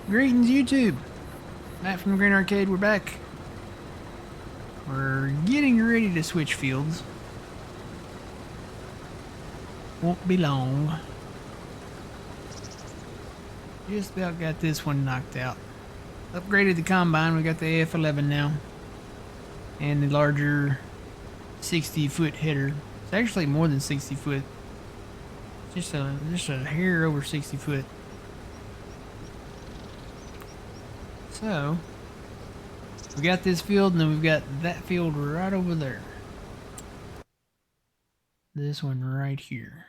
Greetings, YouTube. Matt from the Green Arcade. We're back. We're getting ready to switch fields. Won't be long. Just about got this one knocked out. Upgraded the combine. We got the AF11 now. And the larger 60-foot header. It's actually more than 60 foot. Just a hair over 60 foot. So, we got this field, and then we've got that field right over there. This one right here.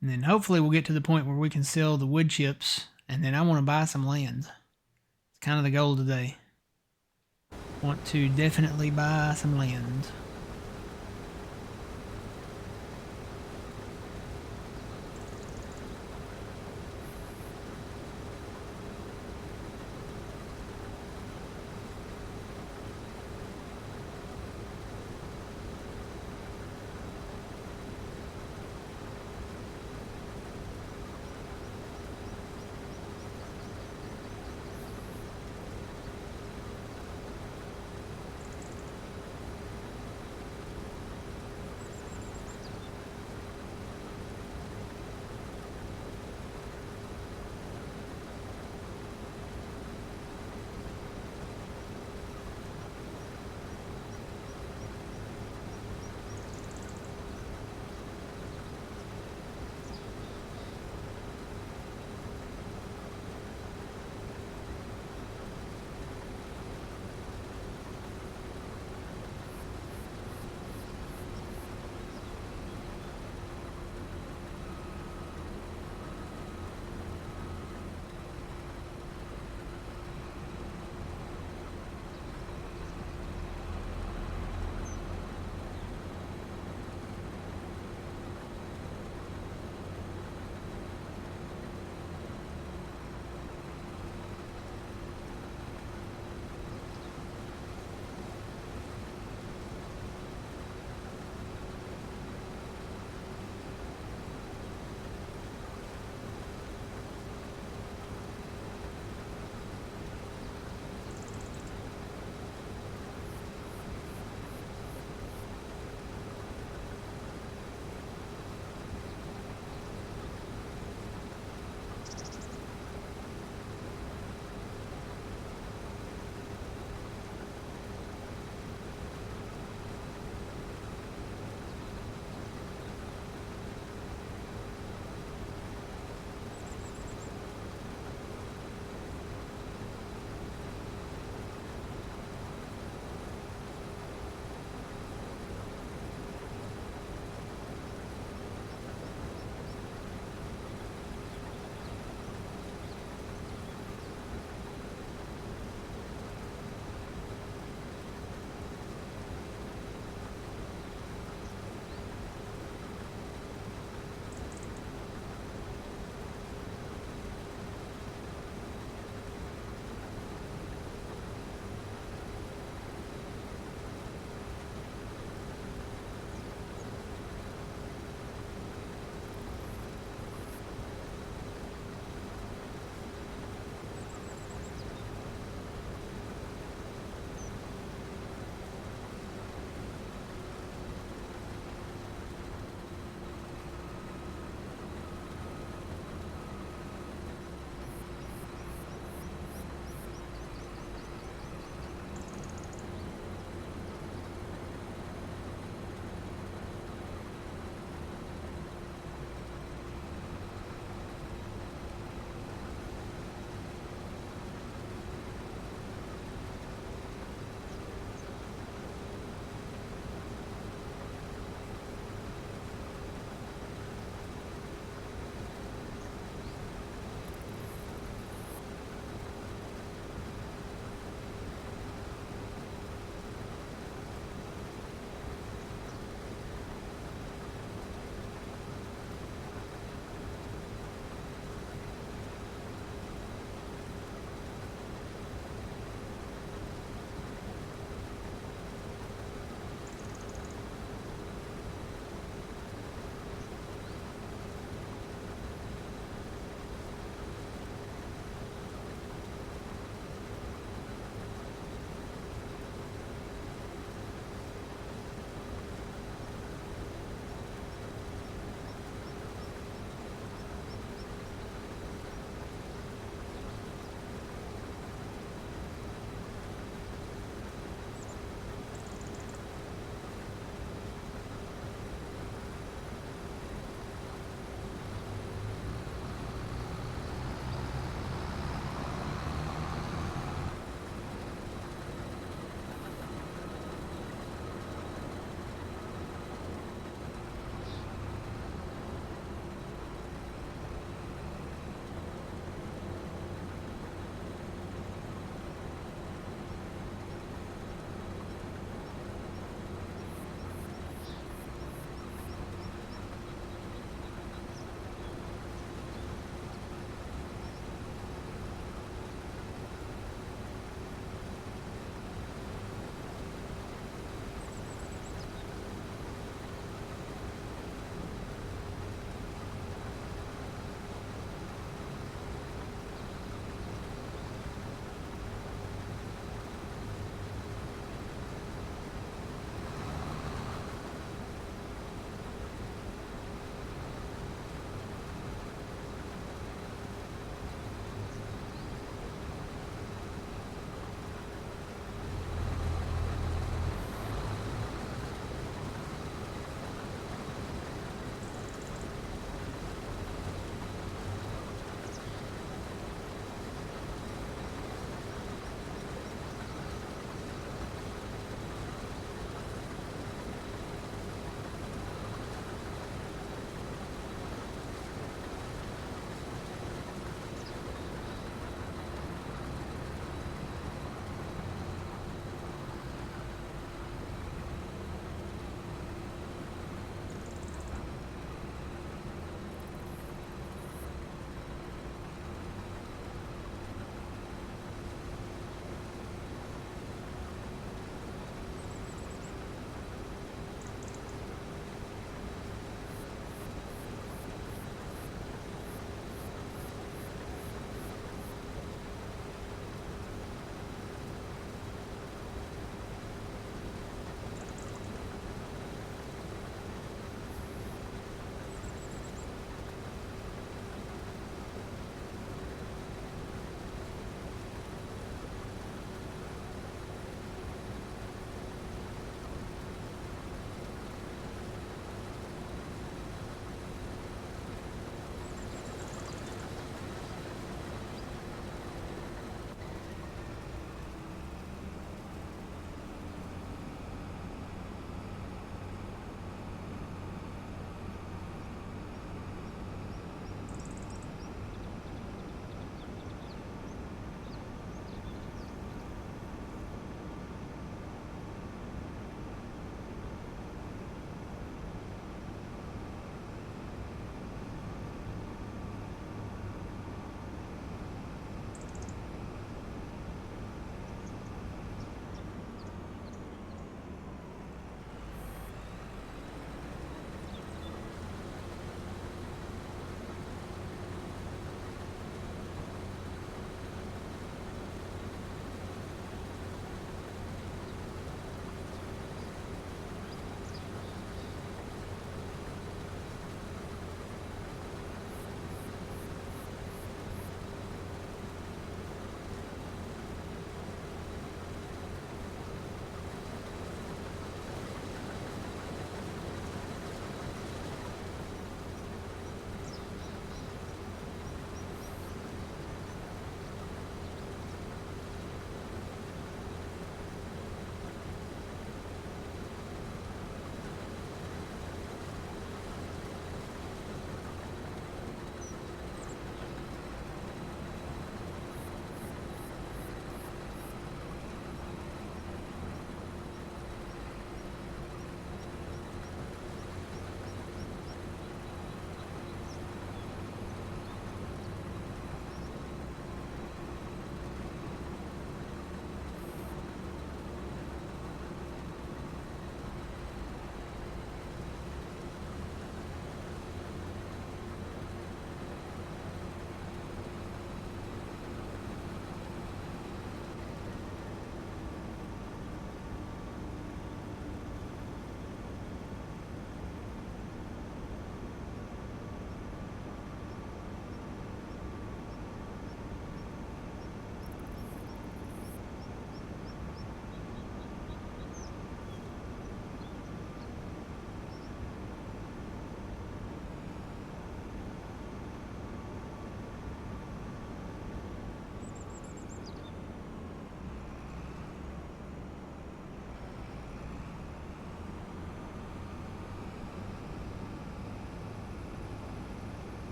And then hopefully we'll get to the point where we can sell the wood chips, and then I want to buy some land. It's kind of the goal today. Want to definitely buy some land.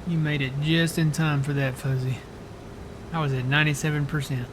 You made it just in time for that, Fuzzy. I was at 97%.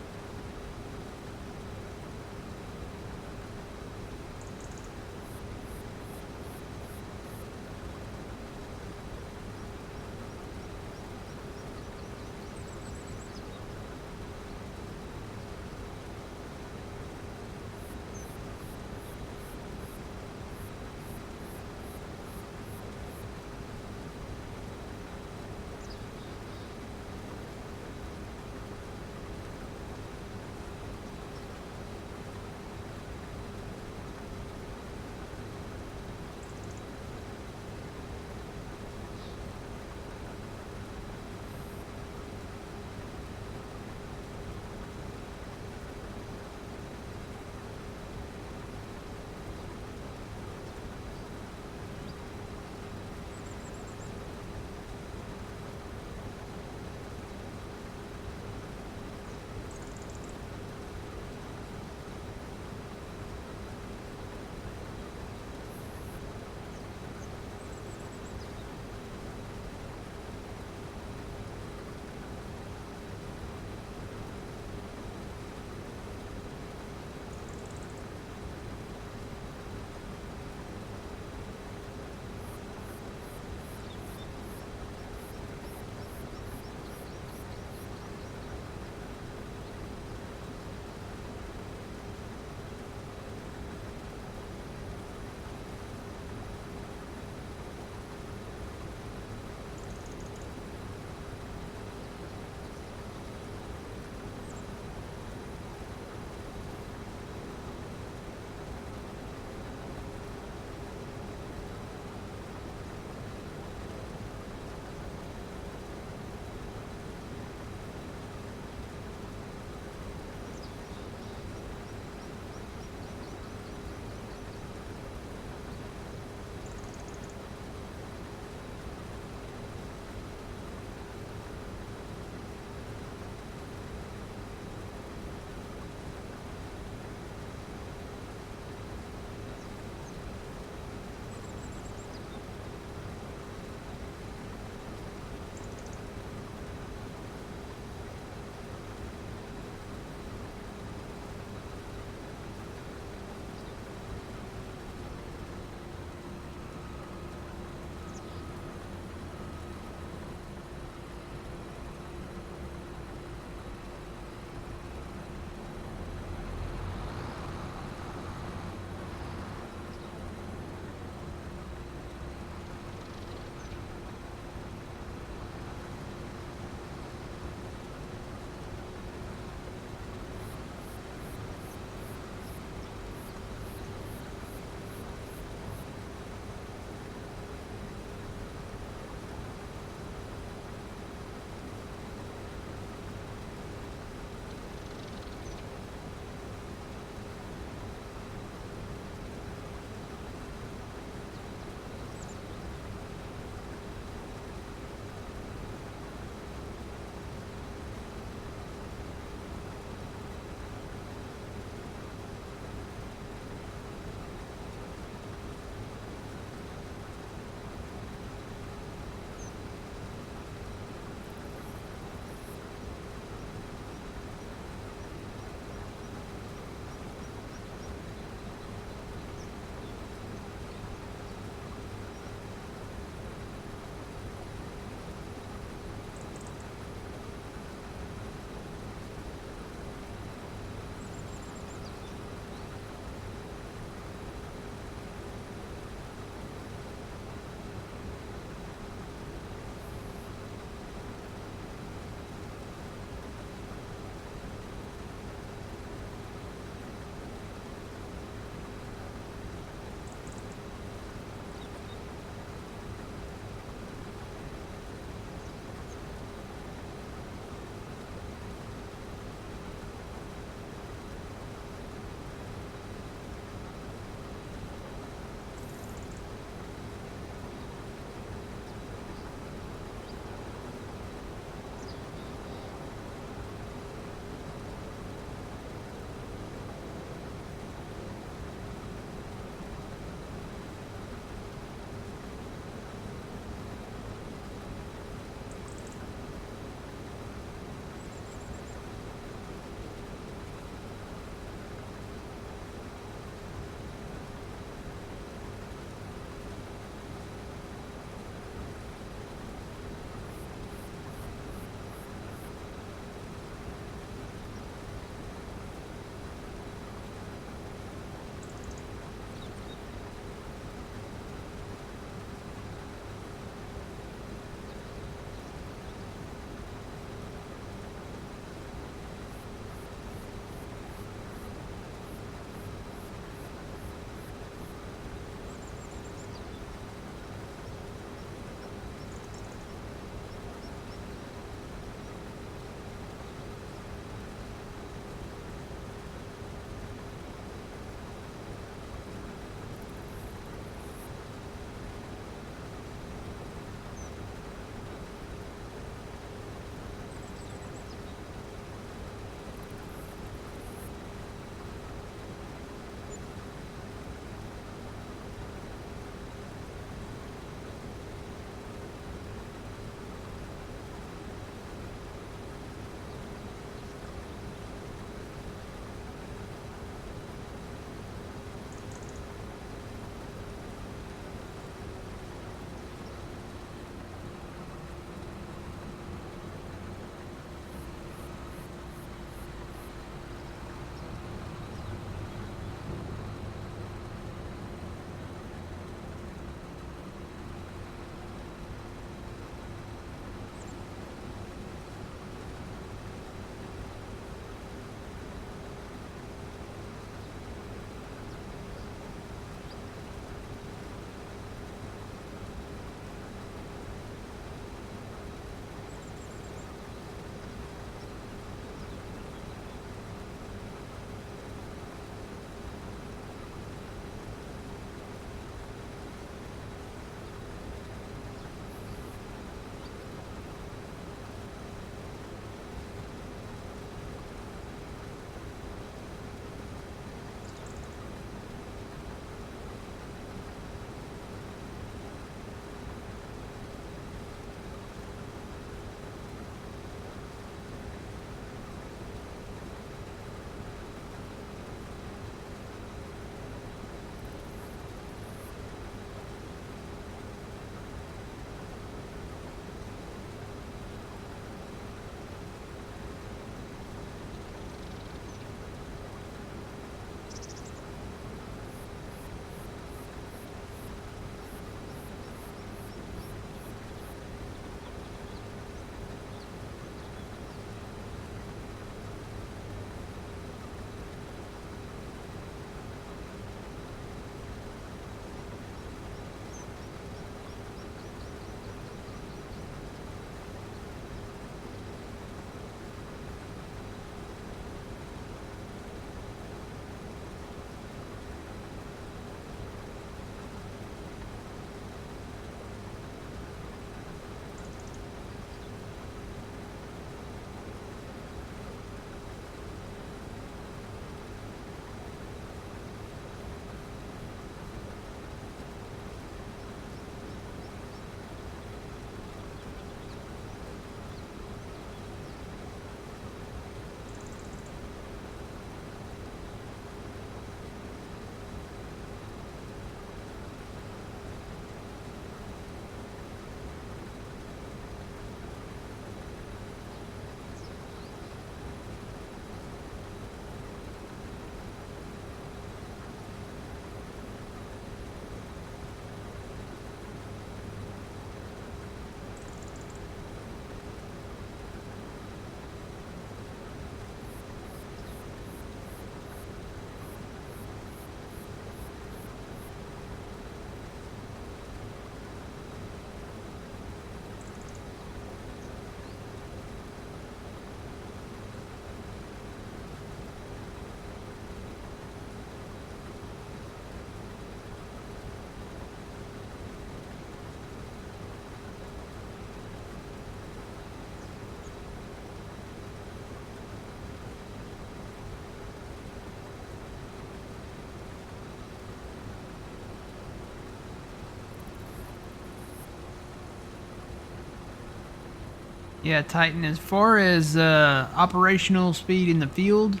Yeah, Titan. As far as operational speed in the field,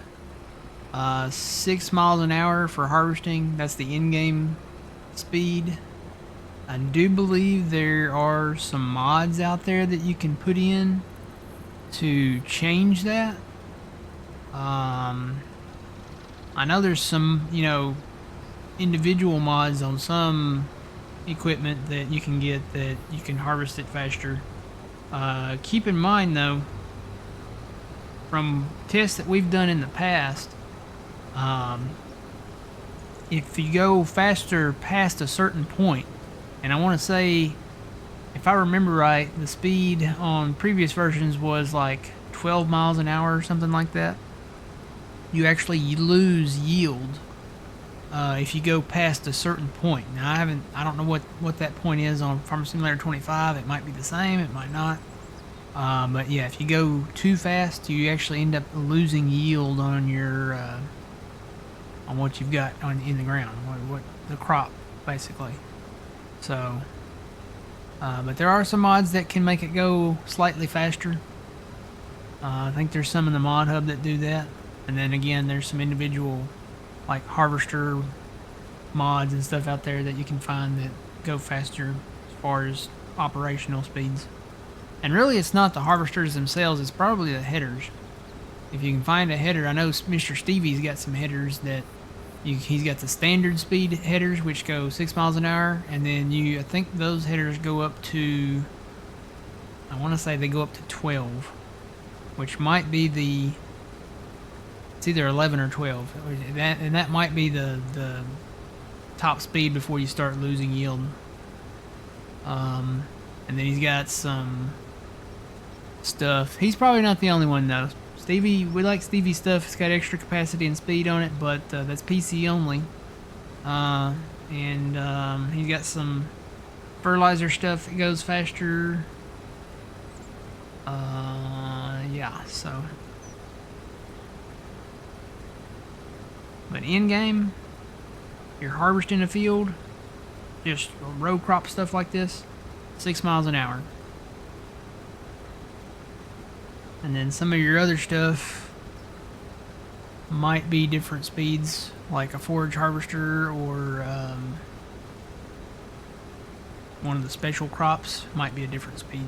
6 miles an hour for harvesting. That's the in-game speed. I do believe there are some mods out there that you can put in to change that. I know there's some, individual mods on some equipment that you can get that you can harvest it faster. Keep in mind though, from tests that we've done in the past, um, if you go faster past a certain point, and I want to say, if I remember right, the speed on previous versions was like 12 miles an hour or something like that. You actually lose yield if you go past a certain point. Now I don't know what that point is on Farm Simulator 25. It might be the same, it might not. But yeah, if you go too fast, you actually end up losing yield on your on what you've got in the ground, what the crop basically. So, but there are some mods that can make it go slightly faster. I think there's some in the mod hub that do that, and then again, there's some individual like harvester mods and stuff out there that you can find that go faster as far as operational speeds. And really, it's not the harvesters themselves; it's probably the headers. If you can find a header, I know Mr. Stevie's got some headers that he's got the standard speed headers, which go 6 miles an hour, and then I think those headers go up to, I want to say they go up to 12, which might be it's either 11 or 12, and that might be the top speed before you start losing yield. And then he's got some stuff. He's probably not the only one though. Stevie, we like Stevie's stuff. It's got extra capacity and speed on it, but that's PC only. And he's got some fertilizer stuff that goes faster. Yeah, so. But in game, you're harvesting a field, just row crop stuff like this, 6 miles an hour. And then some of your other stuff might be different speeds, like a forage harvester or one of the special crops might be a different speed.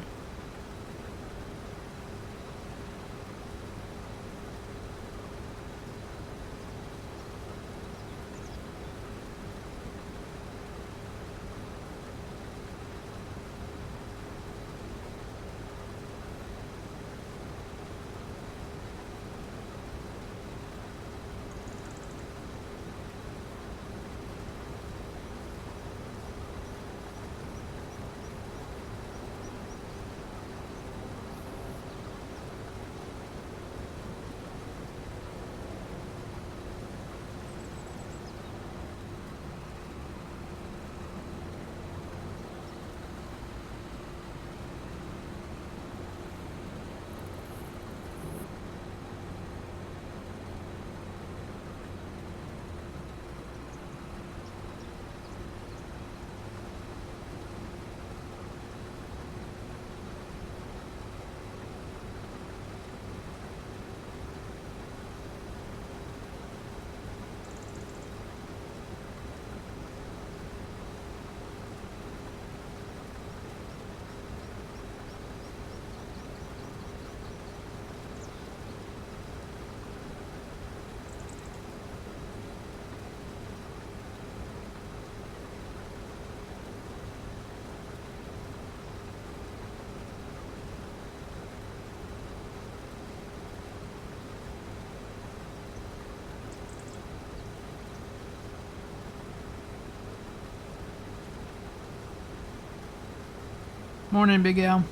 Morning, Big Al.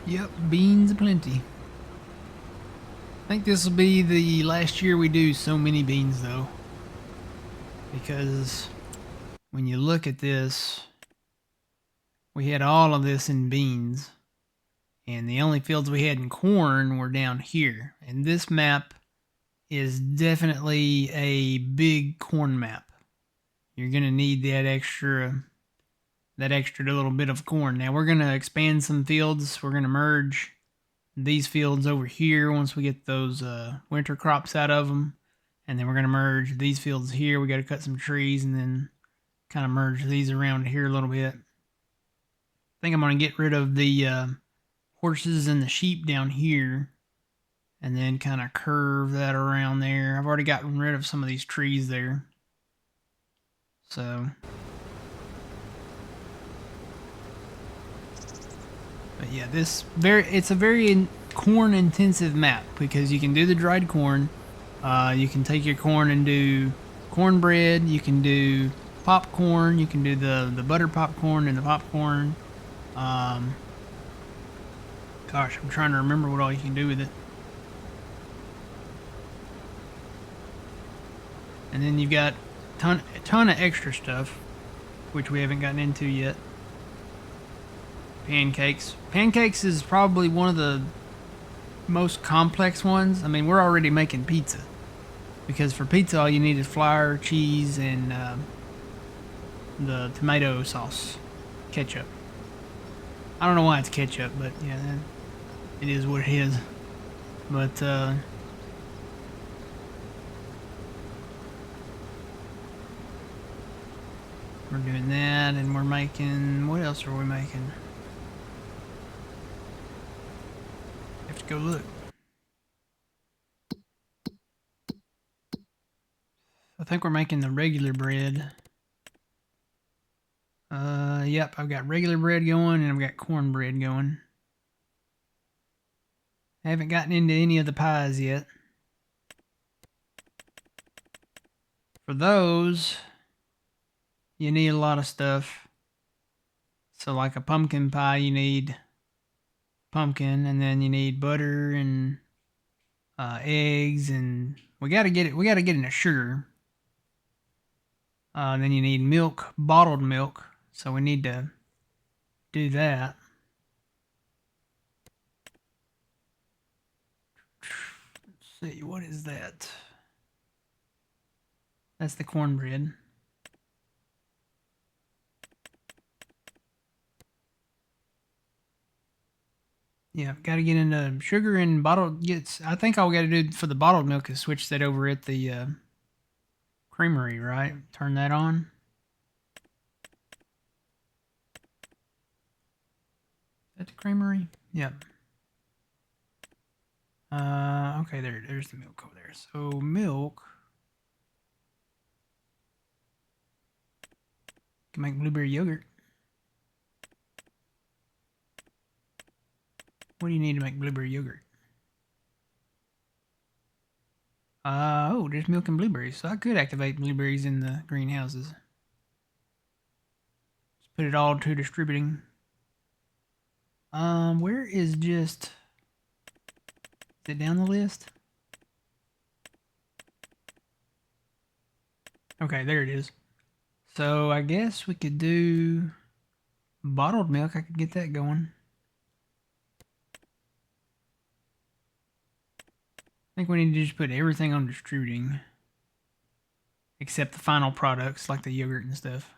Yep, beans aplenty. I think this will be the last year we do so many beans though. Because when you look at this, we had all of this in beans. And the only fields we had in corn were down here. And this map is definitely a big corn map. You're going to need that extra little bit of corn. Now we're going to expand some fields. We're going to merge these fields over here once we get those winter crops out of them. And then we're going to merge these fields here. We got to cut some trees and then kind of merge these around here a little bit. I think I'm going to get rid of the horses and the sheep down here and then kind of curve that around there. I've already gotten rid of some of these trees there. So, but yeah, it's a very corn intensive map because you can do the dried corn. You can take your corn and do cornbread. You can do popcorn. You can do the butter popcorn and the popcorn. Gosh, I'm trying to remember what all you can do with it. And then you've got a ton of extra stuff, which we haven't gotten into yet. Pancakes. Pancakes is probably one of the most complex ones. I mean, we're already making pizza. Because for pizza, all you need is flour, cheese, and the tomato sauce. Ketchup. I don't know why it's ketchup, but yeah, it is what it is. But, we're doing that, and we're making... What else are we making? Have to go look. I think we're making the regular bread. Yep, I've got regular bread going, and I've got cornbread going. I haven't gotten into any of the pies yet. For those, you need a lot of stuff. So like a pumpkin pie, you need pumpkin, and then you need butter and eggs, and we gotta get in a sugar. Then you need milk, bottled milk. So we need to do that. Let's see, what is that? That's the cornbread. Yeah, got to get into sugar and bottled. I think all we got to do for the bottled milk is switch that over at the creamery, right? Turn that on. At the creamery? Yep. Okay, there's the milk over there. So milk can make blueberry yogurt. What do you need to make blueberry yogurt? Oh, there's milk and blueberries. So I could activate blueberries in the greenhouses. Just put it all to distributing. Where is just... Is it down the list? Okay, there it is. So I guess we could do bottled milk. I could get that going. I think we need to just put everything on distributing. Except the final products like the yogurt and stuff.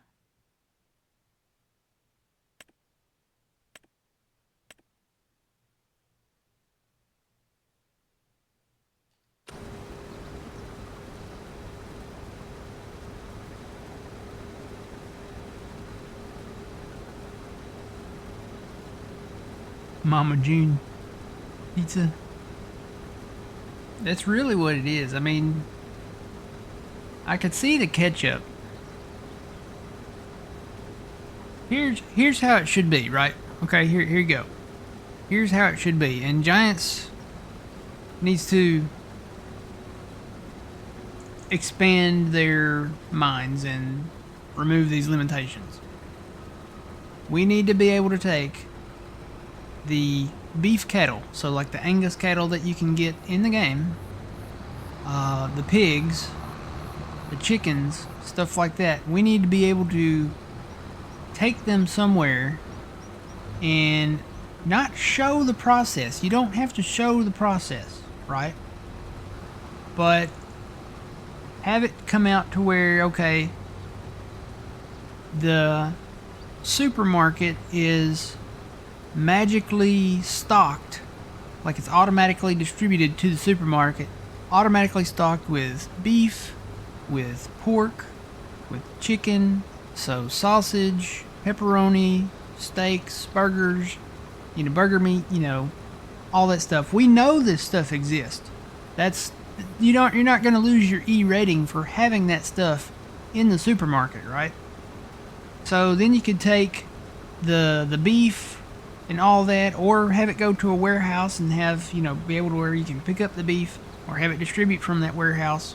Mama June pizza. That's really what it is. I mean, I could see the ketchup. Here's how it should be, right? Okay, here you go. Here's how it should be. And Giants needs to expand their minds and remove these limitations. We need to be able to take the beef cattle, so like the Angus cattle that you can get in the game, the pigs, the chickens, stuff like that. We need to be able to take them somewhere and not show the process. You don't have to show the process, right? But have it come out to where, okay, the supermarket is magically stocked, like it's automatically distributed to the supermarket, automatically stocked with beef, with pork, with chicken, so sausage, pepperoni, steaks, burgers, burger meat, all that stuff. We know this stuff exists. You're not going to lose your E rating for having that stuff in the supermarket, right? So then you could take the beef and all that, or have it go to a warehouse and have, be able to where you can pick up the beef or have it distribute from that warehouse.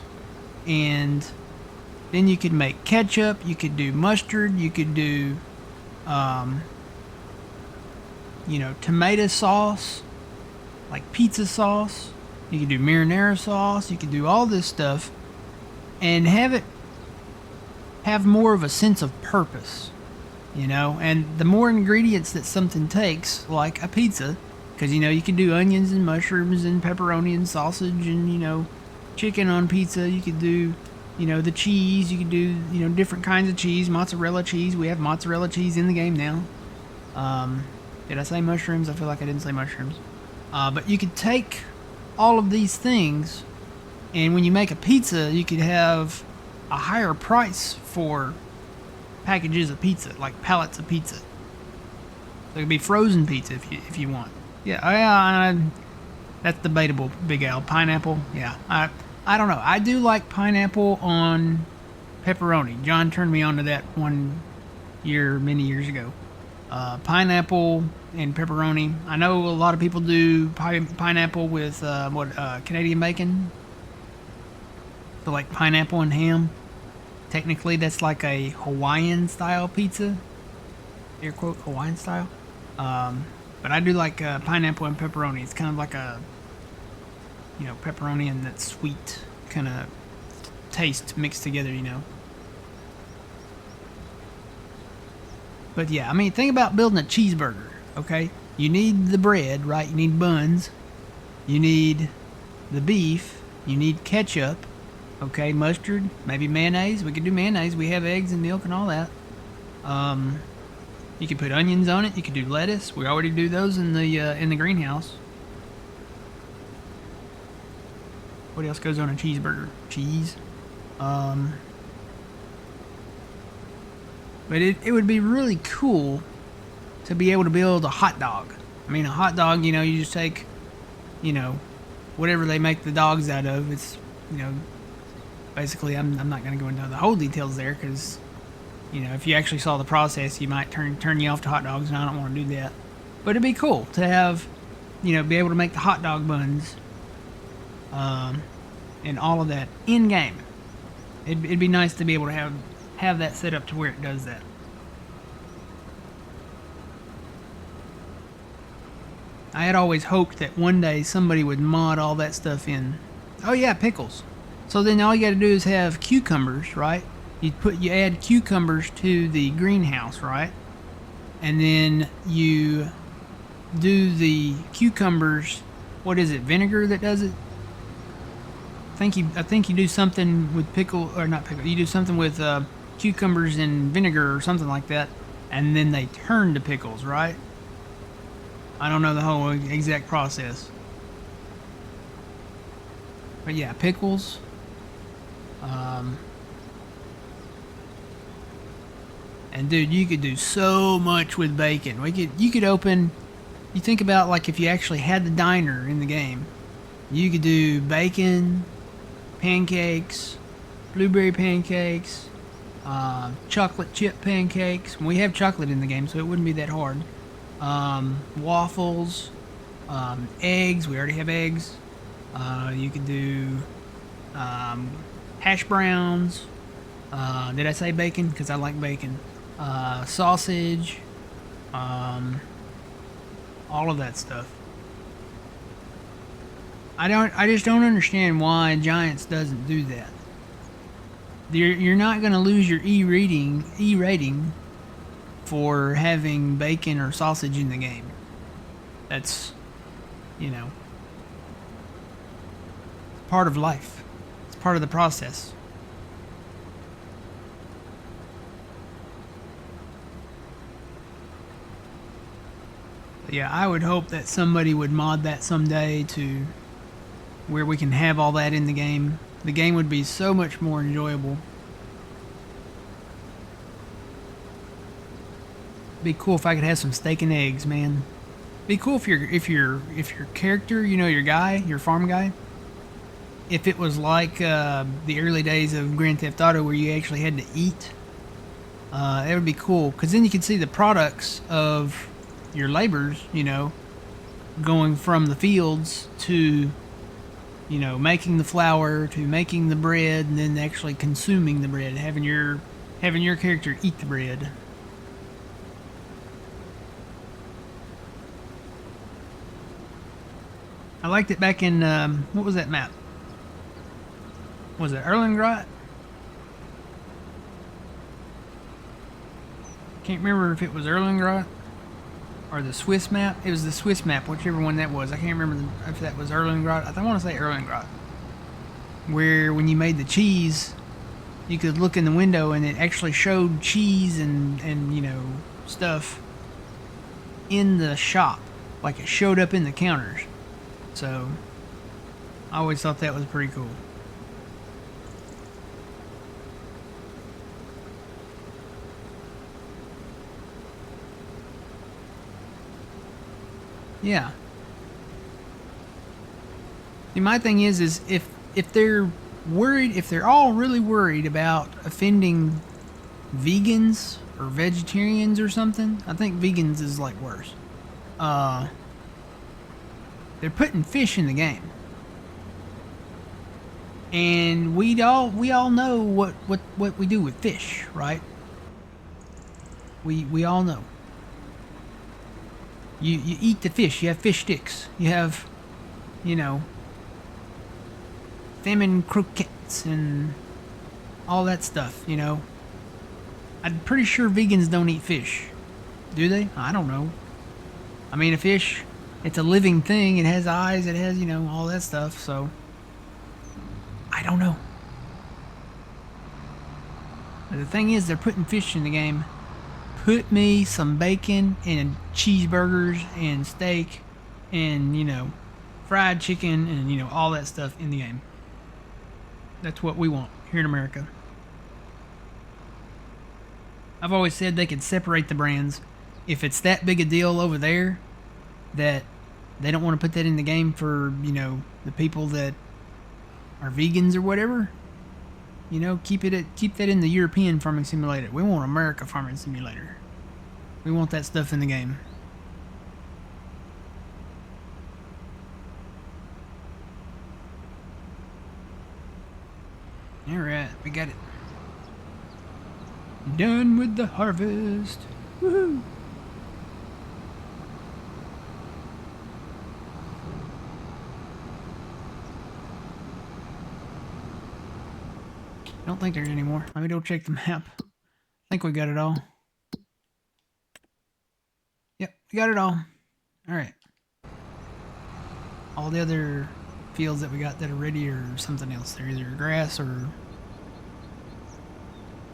And then you could make ketchup, you could do mustard, you could do, tomato sauce, like pizza sauce. You could do marinara sauce. You could do all this stuff and have more of a sense of purpose, and the more ingredients that something takes, like a pizza, because, you can do onions and mushrooms and pepperoni and sausage and, chicken on pizza. You could do, the cheese. You could do, different kinds of cheese, mozzarella cheese. We have mozzarella cheese in the game now. Did I say mushrooms? I feel like I didn't say mushrooms. But you could take all of these things, and when you make a pizza, you could have a higher price for packages of pizza, like pallets of pizza. So it could be frozen pizza if you want. Yeah, that's debatable, Big Al. Pineapple, yeah. I don't know. I do like pineapple on pepperoni. John turned me on to that many years ago. Pineapple and pepperoni. I know a lot of people do pineapple with Canadian bacon. So like pineapple and ham. Technically, that's like a Hawaiian style pizza. Air quote Hawaiian style. But I do like pineapple and pepperoni. It's kind of like a pepperoni and that sweet kind of taste mixed together. But yeah, I mean, think about building a cheeseburger, okay? You need the bread, right? You need buns. You need the beef. You need ketchup, okay? Mustard, maybe mayonnaise. We could do mayonnaise. We have eggs and milk and all that. You could put onions on it. You could do lettuce. We already do those in the greenhouse. What else goes on a cheeseburger? Cheese. But it would be really cool to be able to build a hot dog. I mean, a hot dog, you just take, whatever they make the dogs out of. It's, basically, I'm not going to go into the whole details there because, if you actually saw the process, you might turn you off to hot dogs, and I don't want to do that. But it'd be cool to have, be able to make the hot dog buns and all of that in-game. It'd be nice to be able to have that set up to where it does that. I had always hoped that one day somebody would mod all that stuff in. Oh yeah, pickles. So then all you got to do is have cucumbers, right? You add cucumbers to the greenhouse, right? And then you do the cucumbers. What is it? Vinegar that does it? I think you do something with pickle, or not pickle. You do something with cucumbers and vinegar or something like that, and then they turn to pickles, right? I don't know the whole exact process, but yeah, pickles. And dude, you could do so much with bacon. You could open. You think about like if you actually had the diner in the game, you could do bacon, pancakes, blueberry pancakes, chocolate chip pancakes. We have chocolate in the game, so it wouldn't be that hard. Waffles, eggs. We already have eggs. You could do hash browns. Did I say bacon? Because I like bacon. Sausage. All of that stuff. I just don't understand why Giants doesn't do that. You're not going to lose your E rating for having bacon or sausage in the game. That's, you know, part of life. It's part of the process. But yeah, I would hope that somebody would mod that someday to where we can have all that in the game. The game would be so much more enjoyable. Be cool if I could have some steak and eggs, man. Be cool if your character, you know, your guy, your farm guy, if it was like the early days of Grand Theft Auto where you actually had to eat. That would be cool because then you could see the products of your labors, you know, going from the fields to, you know, making the flour to making the bread and then actually consuming the bread, having your character eat the bread. I liked it back in what was that map? Was it Erlengrot? Can't remember if it was Erlengrot or the Swiss map. It was the Swiss map, whichever one that was. I can't remember if that was Erlengrot. I want to say Erlengrot. Where when you made the cheese, you could look in the window and it actually showed cheese and you know, stuff in the shop. Like it showed up in the counters. So, I always thought that was pretty cool. Yeah. See, my thing is if they're worried, if they're all really worried about offending vegans or vegetarians or something, I think vegans is like worse. They're putting fish in the game, and we all know what we do with fish, right? We all know. You eat the fish. You have fish sticks. You have, you know, salmon croquettes and all that stuff. You know, I'm pretty sure vegans don't eat fish, do they? I don't know. I mean, a fish, it's a living thing. It has eyes. It has, you know, all that stuff. So, I don't know. But the thing is, they're putting fish in the game. Put me some bacon and cheeseburgers and steak and, you know, fried chicken and, you know, all that stuff in the game. That's what we want here in America. I've always said they could separate the brands. If it's that big a deal over there that they don't want to put that in the game for, you know, the people that are vegans or whatever, you know, keep that in the European farming simulator. We want America farming simulator. We want that stuff in the game. Alright, we got it. Done with the harvest. Woohoo! I don't think there's any more. Let me go check the map. I think we got it all. Yep, we got it all. Alright. All the other fields that we got that are ready are something else. They're either grass or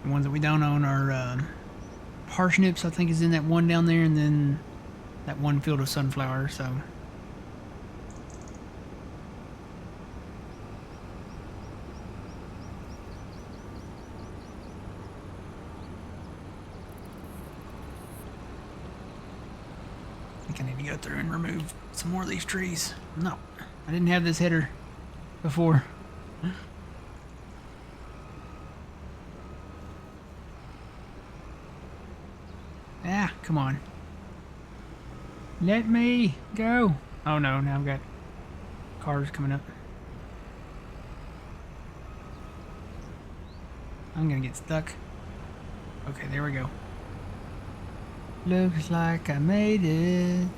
the ones that we don't own are parsnips, I think is in that one down there, and then that one field of sunflower, so. I think I need to go through and remove some more of these trees. No, I didn't have this header before. Ah, come on. Let me go. Oh no, now I've got cars coming up. I'm gonna get stuck. Okay, there we go. Looks like I made it.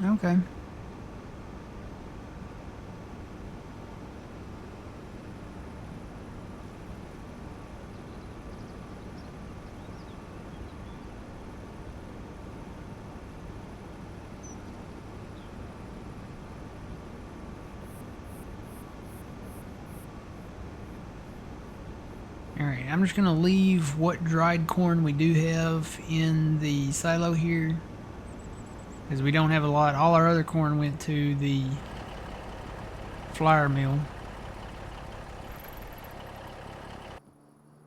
Okay. Alright, I'm just going to leave what dried corn we do have in the silo here. Because we don't have a lot. All our other corn went to the flour mill.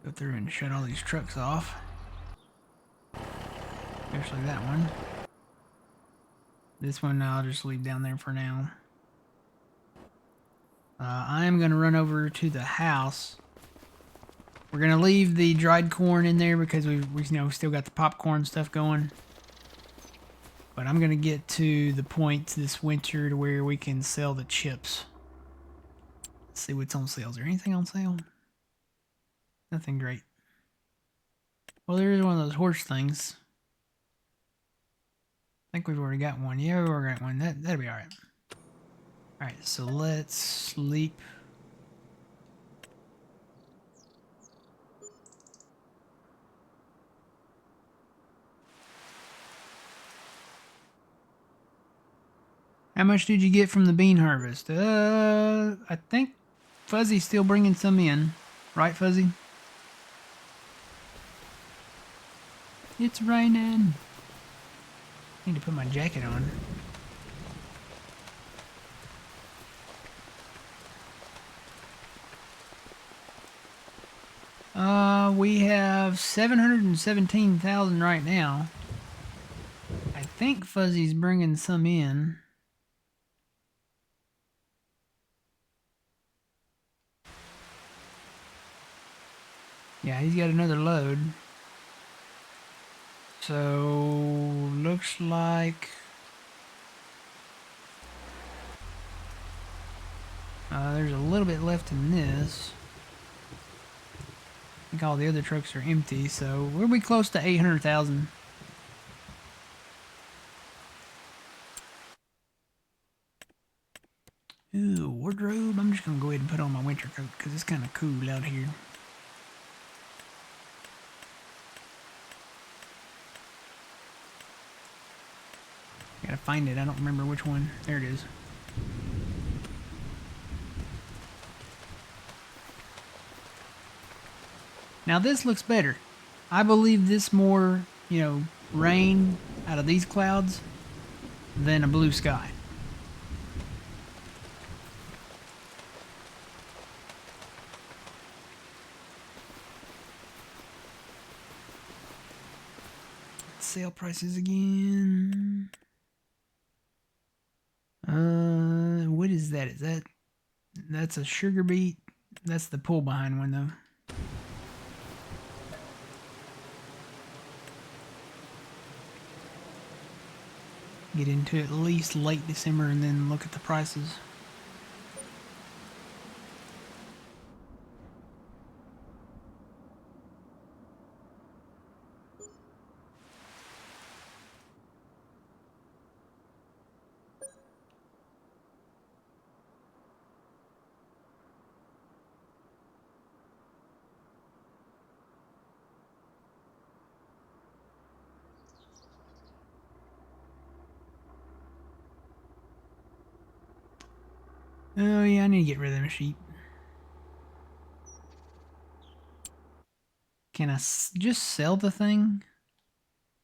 Go through and shut all these trucks off. Especially that one. This one I'll just leave down there for now. I am going to run over to the house. We're going to leave the dried corn in there because we still got the popcorn stuff going. But I'm going to get to the point this winter to where we can sell the chips. Let's see what's on sale. Is there anything on sale? Nothing great. Well, there is one of those horse things. I think we've already got one. Yeah, we've already got one. That'll be alright. Alright, so let's sleep. How much did you get from the bean harvest? I think Fuzzy's still bringing some in. Right, Fuzzy? It's raining. Need to put my jacket on. We have 717,000 right now. I think Fuzzy's bringing some in. Yeah, he's got another load. So, looks like... there's a little bit left in this. I think all the other trucks are empty, so we'll be close to 800,000. Ooh, wardrobe. I'm just going to go ahead and put on my winter coat because it's kind of cool out here. Gotta find it. I don't remember which one. There it is. Now this looks better. I believe this more, rain out of these clouds than a blue sky. Sale prices again. What is that? That's a sugar beet? That's the pull behind one though. Get into at least late December and then look at the prices. Oh yeah, I need to get rid of them sheep. Can I just sell the thing,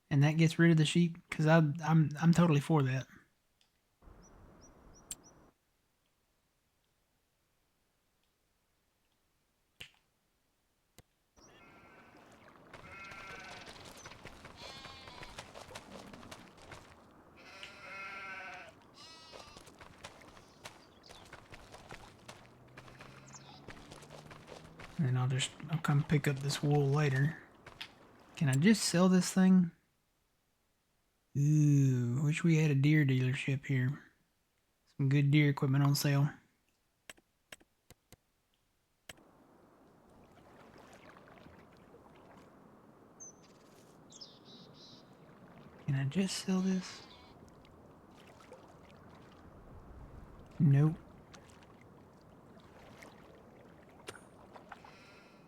and that gets rid of the sheep? Because I'm totally for that. And I'll come pick up this wool later. Can I just sell this thing? Ooh, wish we had a deer dealership here. Some good deer equipment on sale. Can I just sell this? Nope.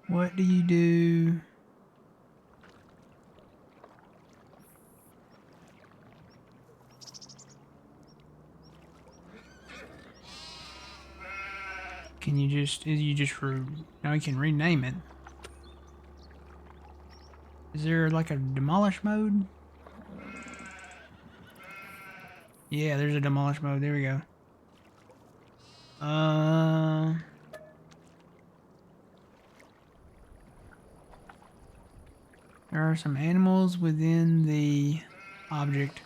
What do you do? Can you just, now you can rename it. Is there like a demolish mode? Yeah, there's a demolish mode. There we go. There are some animals within the object.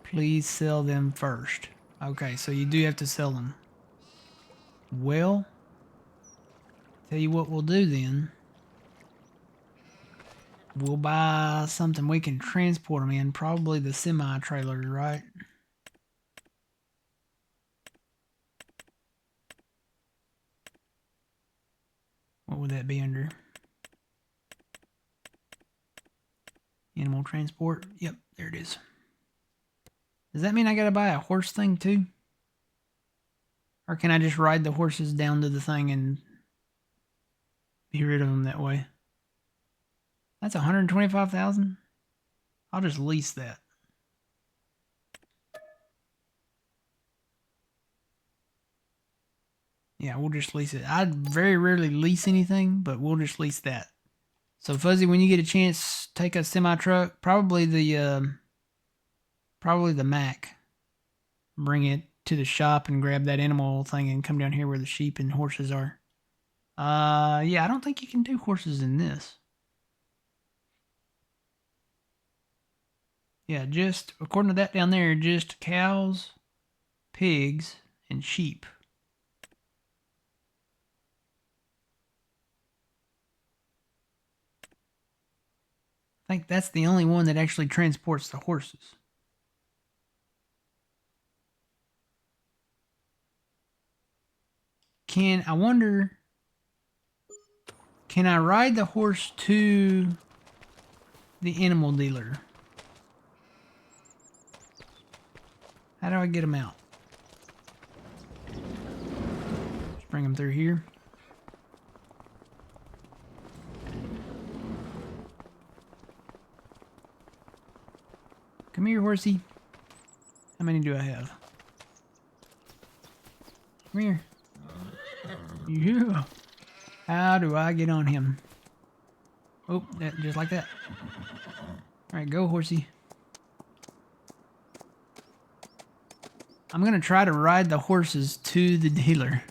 Please sell them first. Okay, so you do have to sell them. Well, tell you what we'll do then. We'll buy something we can transport them in. Probably the semi-trailer, right? What would that be under? Animal transport. Yep, there it is. Does that mean I gotta buy a horse thing too? Or can I just ride the horses down to the thing and be rid of them that way? That's 125,000. I'll just lease that. Yeah, we'll just lease it. I very rarely lease anything, but we'll just lease that. So Fuzzy, when you get a chance, take a semi truck, probably the Mac. Bring it to the shop and grab that animal thing and come down here where the sheep and horses are. Yeah, I don't think you can do horses in this. Yeah, just according to that down there, just cows, pigs, and sheep. I think that's the only one that actually transports the horses. I wonder, can I ride the horse to the animal dealer? How do I get them out? Just bring them through here. Come here, horsey. How many do I have? Come here. Yeah. How do I get on him? Oh, just like that. Alright, go, horsey. I'm gonna try to ride the horses to the dealer.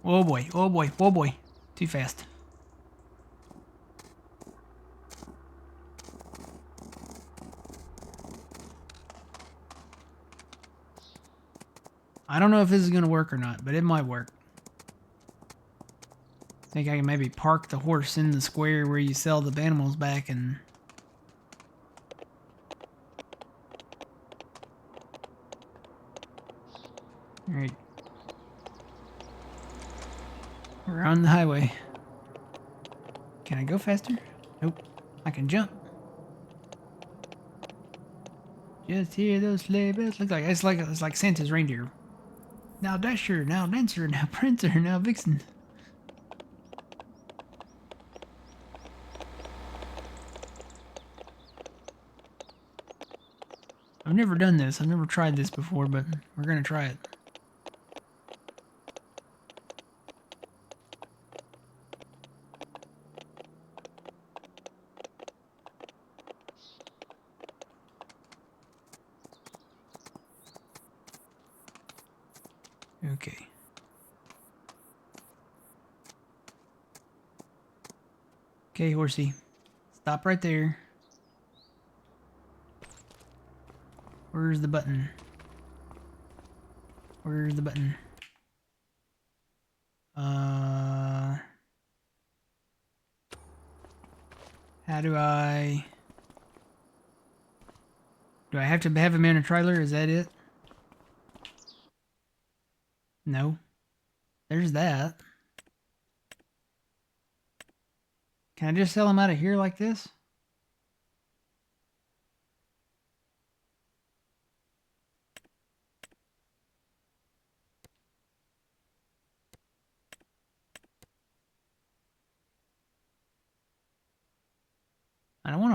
Oh boy, oh boy, oh boy. Too fast. I don't know if this is gonna work or not, but it might work. Think I can maybe park the horse in the square where you sell the animals back and... Alright. We're on the highway. Can I go faster? Nope. I can jump. Just hear those sleigh bells. Looks like it's like Santa's reindeer. Now Dasher, now Dancer, now Prancer, now Vixen. I've never done this. I've never tried this before, but we're gonna try it. Okay. Okay, horsey. Stop right there. Where's the button? Where's the button? How do I... Do I have to have him in a trailer? Is that it? No. There's that. Can I just sell him out of here like this?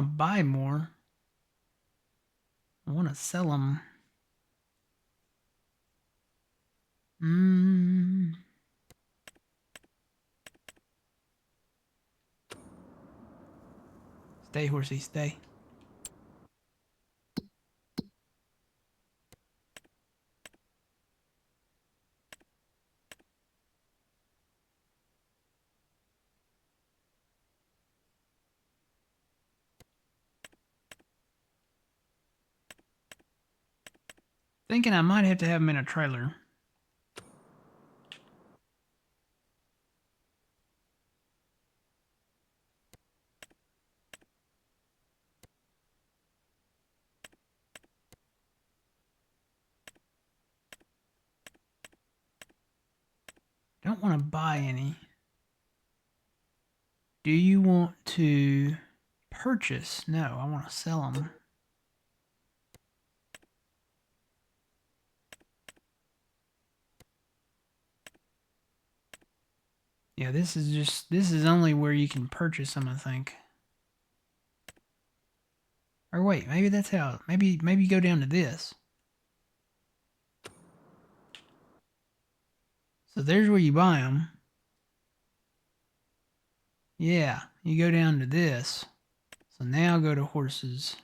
to buy more. I want to sell them. Stay, horsey, stay. Thinking I might have to have them in a trailer. Don't want to buy any. Do you want to purchase? No, I want to sell them. Yeah, this is only where you can purchase them, I think. Or wait, maybe that's how, maybe you go down to this. So there's where you buy them. Yeah, you go down to this. So now go to horses.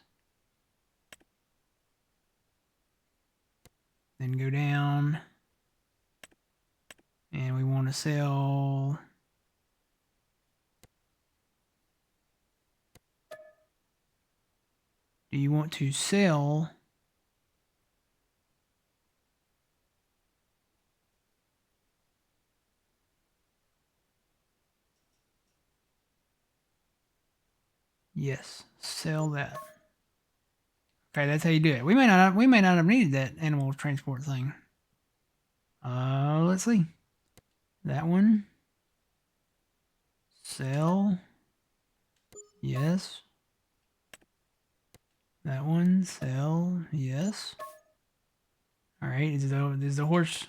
Then go down. And we want to sell... Do you want to sell... Yes, sell that. Okay, that's how you do it. We may not have needed that animal transport thing. Let's see. That one. Sell. Yes. That one. Sell. Yes. All right. Is the horse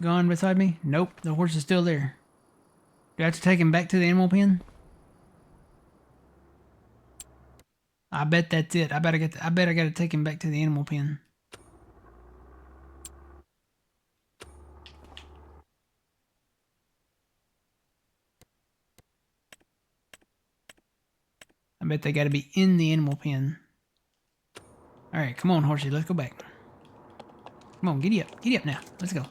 gone beside me? Nope. The horse is still there. Do I have to take him back to the animal pen? I bet that's it. I bet I gotta take him back to the animal pen. I bet they gotta be in the animal pen. Alright, come on, horsey, let's go back. Come on, giddy up now. Let's go.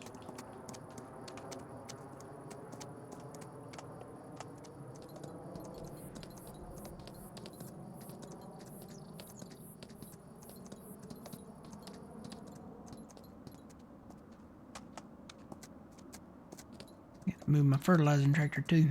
Move my fertilizing tractor too.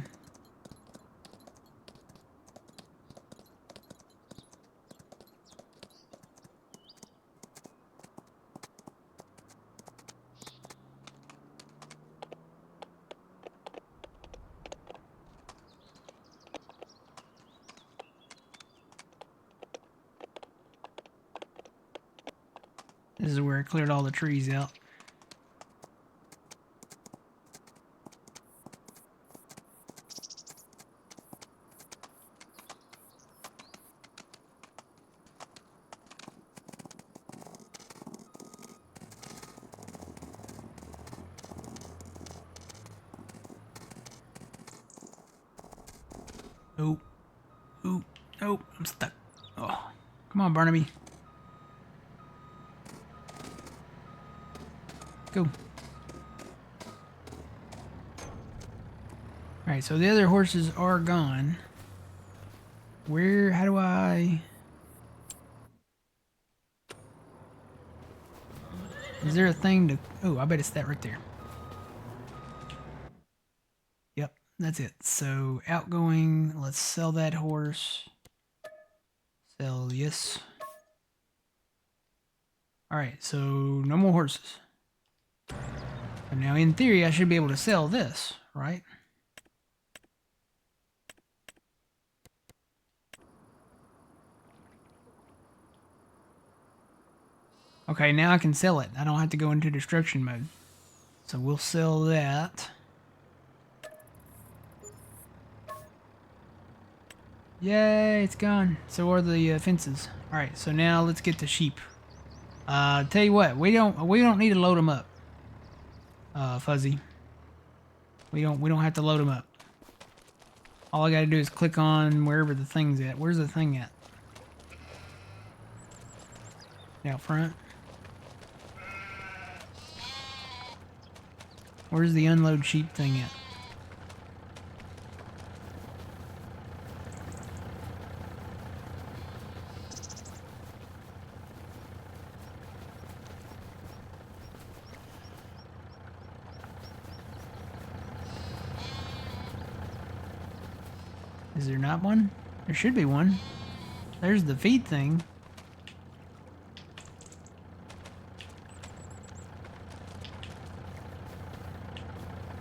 This is where I cleared all the trees out. Nope. Oop. Nope. I'm stuck. Oh. Come on, Barnaby. Go. Alright, so the other horses are gone. How do I... Is there a thing to... Oh, I bet it's that right there. Yep, that's it. So, outgoing, let's sell that horse. Sell, yes. Alright, so no more horses. And now, in theory, I should be able to sell this, right? Okay, now I can sell it. I don't have to go into destruction mode. So we'll sell that. Yay, it's gone. So are the fences. All right, so now let's get the sheep. Tell you what, we don't need to load them up. Fuzzy. We don't have to load them up. All I gotta do is click on wherever the thing's at. Where's the thing at? Out front. Where's the unload sheep thing at? Is there not one? There should be one. There's the feed thing.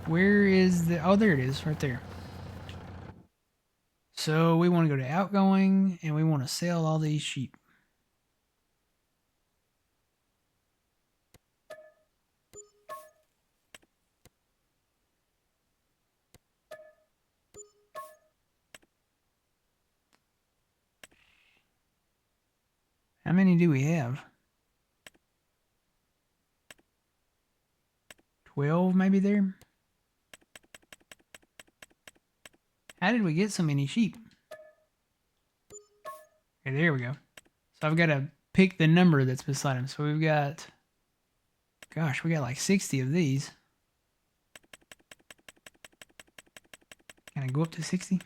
Where is the... Oh, there it is, right there. So we want to go to outgoing, and we want to sell all these sheep. How many do we have? 12 maybe there? How did we get so many sheep? Okay, there we go. So I've got to pick the number that's beside them. So we've got... Gosh, we got like 60 of these. Can I go up to 60?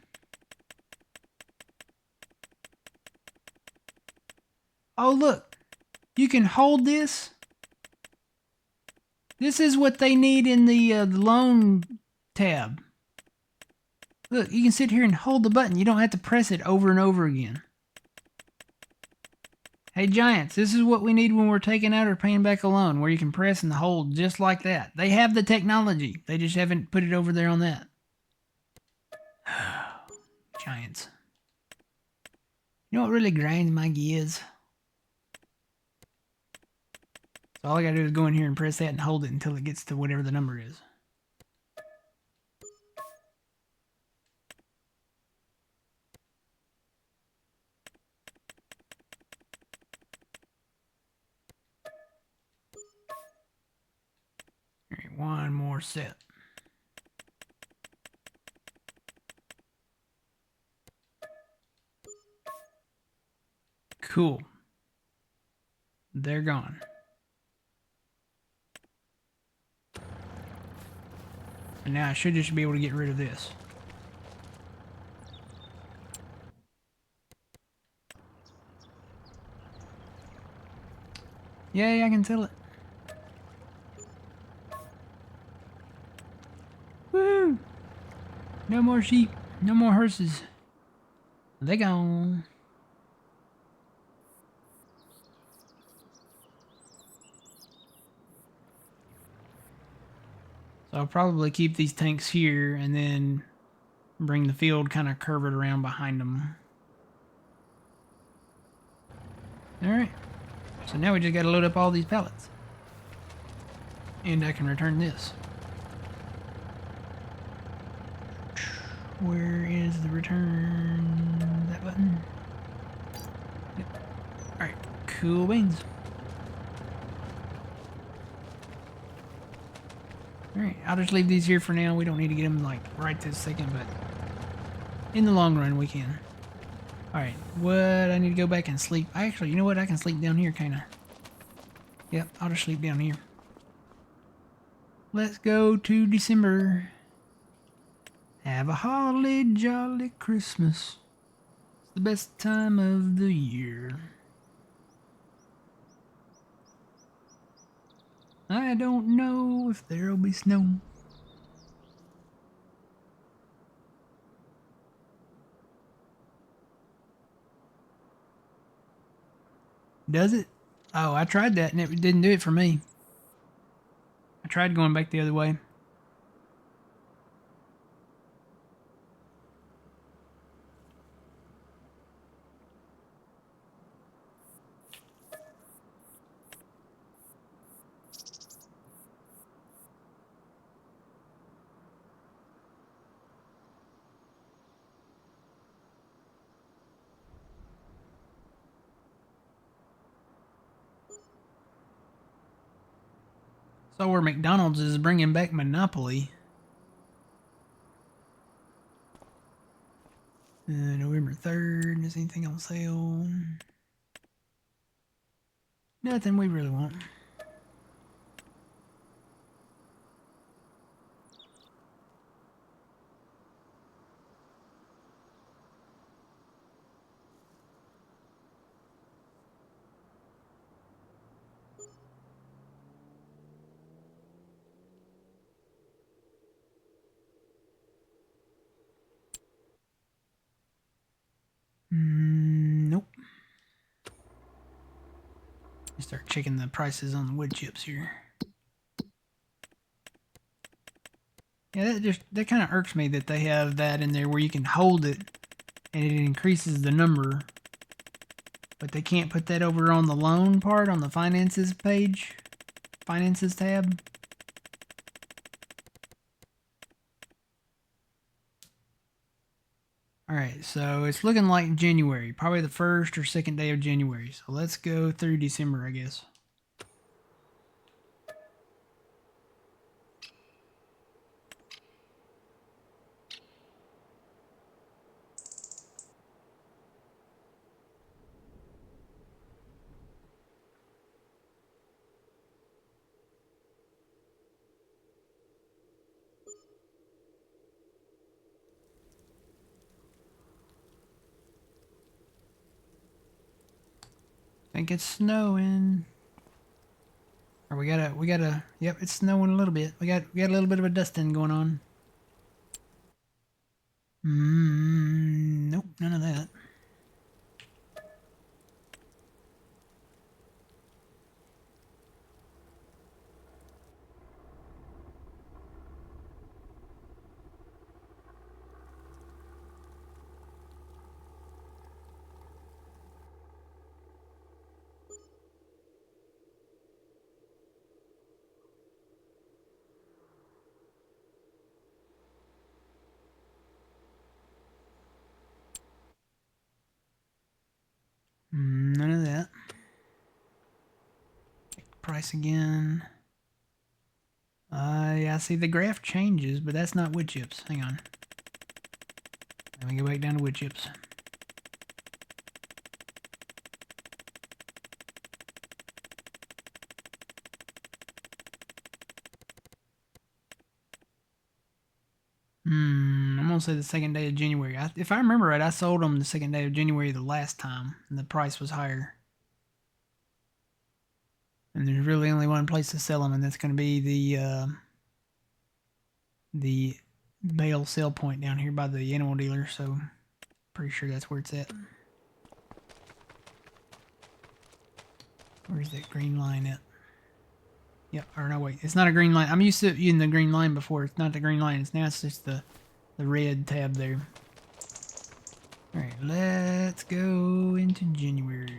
Oh, look. You can hold this. This is what they need in the loan tab. Look, you can sit here and hold the button. You don't have to press it over and over again. Hey, Giants, this is what we need when we're taking out or paying back a loan, where you can press and hold just like that. They have the technology. They just haven't put it over there on that. Giants. You know what really grinds my gears? So all I gotta do is go in here and press that and hold it until it gets to whatever the number is. Alright, one more set. Cool. They're gone. And now I should just be able to get rid of this. Yay, I can sell it. Woo! No more sheep. No more horses. They gone. So I'll probably keep these tanks here and then bring the field, kind of curve it around behind them. Alright. So now we just gotta load up all these pallets. And I can return this. Where is the return? That button? Yep. Alright, cool beans. Alright, I'll just leave these here for now. We don't need to get them like right this second, but in the long run we can. Alright, what? I need to go back and sleep. Actually, you know what? I can sleep down here, kinda. Yep, I'll just sleep down here. Let's go to December. Have a holly jolly Christmas. It's the best time of the year. I don't know if there'll be snow. Does it? Oh, I tried that and it didn't do it for me. I tried going back the other way. So where McDonald's is bringing back Monopoly. November 3rd. Is anything on sale? Nothing we really want. Nope. Start checking the prices on the wood chips here. Yeah, that kind of irks me that they have that in there where you can hold it and it increases the number, but they can't put that over on the loan part on the finances page, finances tab. All right, so it's looking like January, probably the first or second day of January. So let's go through December, I guess. Think it's snowing. Or we gotta. Yep, it's snowing a little bit. We got a little bit of a dusting going on. Nope, none of that. None of that. Check the price again. Yeah, I see the graph changes, but that's not wood chips. Hang on. Let me go back down to wood chips. I'm gonna say the second day of January. If I remember right, I sold them the second day of January the last time, and the price was higher. And there's really only one place to sell them, and that's going to be the bale sale point down here by the animal dealer. So, pretty sure that's where it's at. Where's that green line at? Yep. Or no, wait. It's not a green line. I'm used to using the green line before. It's not the green line. It's now it's just the red tab there. All right. Let's go into January.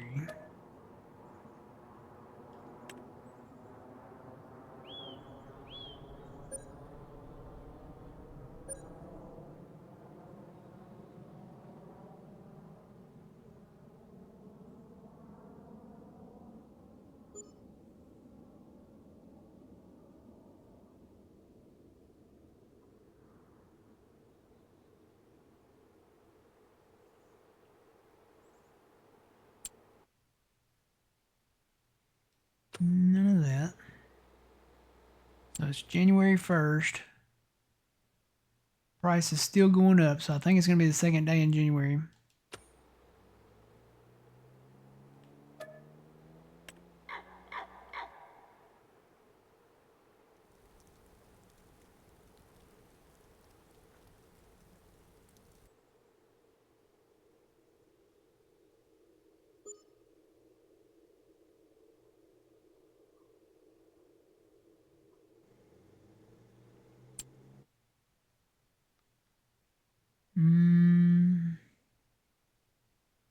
None of that. So it's January 1st. Price is still going up, so I think it's going to be the second day in January.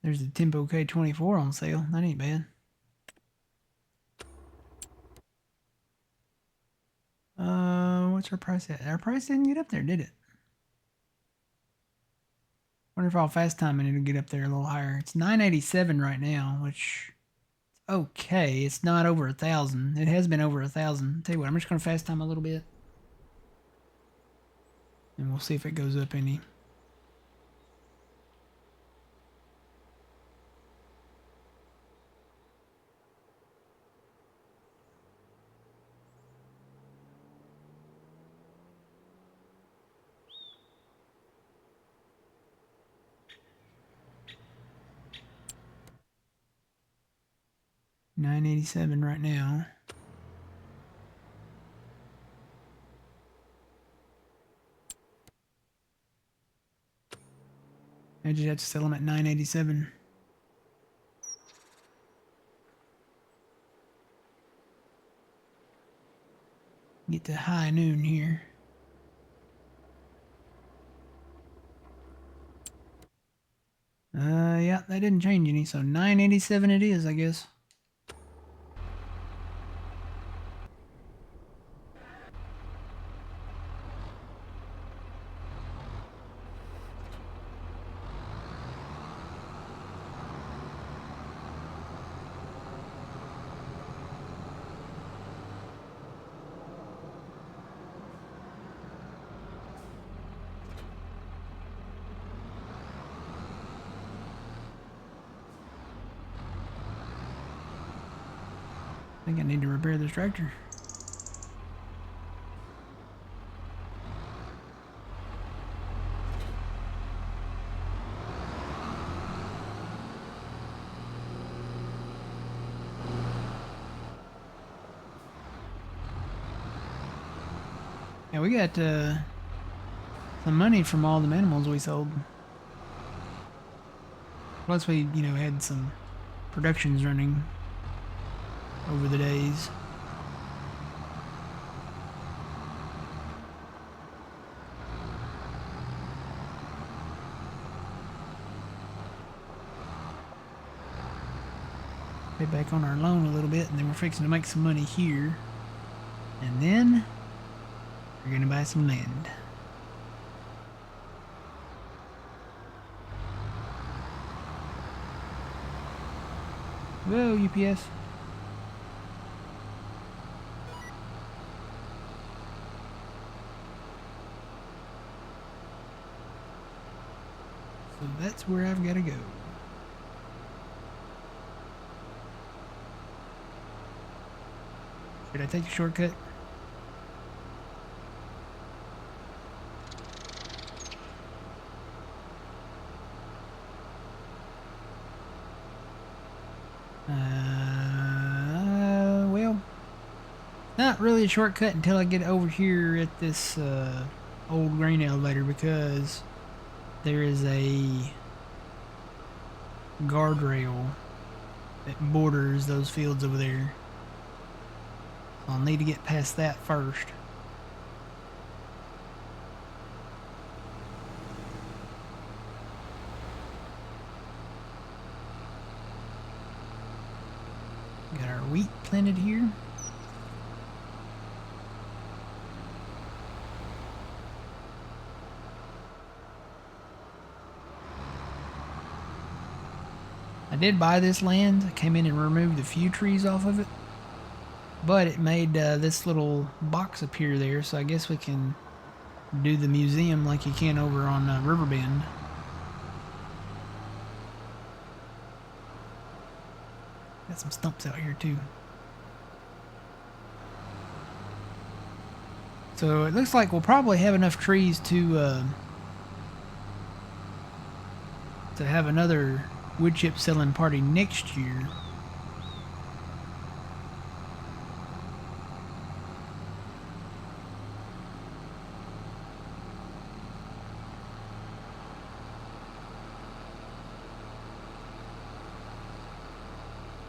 There's the Tempo K24 on sale. That ain't bad. What's our price at? Our price didn't get up there, did it? Wonder if I'll fast time and it'll get up there a little higher. It's $9.87 right now, which okay. It's not over 1,000. It has been over 1,000. Tell you what, I'm just gonna fast time a little bit, and we'll see if it goes up any. $987 right now. I just have to sell them at $987. Get to high noon here. Yeah, that didn't change any, so 987 it is, I guess. I think I need to repair this tractor. Yeah, we got some money from all the animals we sold. Plus we, had some productions running over the days. Pay back on our loan a little bit, and then we're fixing to make some money here. And then we're gonna buy some land. Whoa, UPS. So that's where I've got to go. Should I take a shortcut? Well, not really a shortcut until I get over here at this old grain elevator, because there is a guardrail that borders those fields over there. I'll need to get past that first. Got our wheat planted here. I did buy this land. I came in and removed a few trees off of it, but it made this little box appear there, so I guess we can do the museum like you can over on Riverbend. Got some stumps out here too. So it looks like we'll probably have enough trees to have another wood chip selling party next year.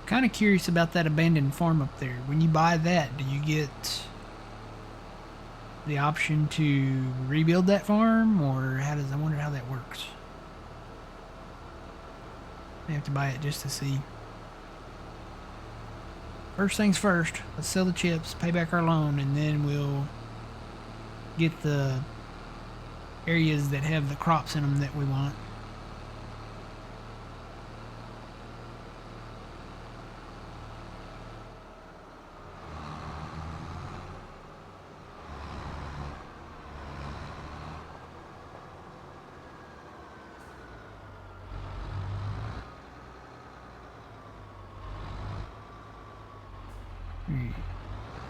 Kind of curious about that abandoned farm up there. When you buy that, do you get the option to rebuild that farm, or I wonder how that works. I have to buy it just to see. First things first, let's sell the chips, pay back our loan, and then we'll get the areas that have the crops in them that we want. Alright.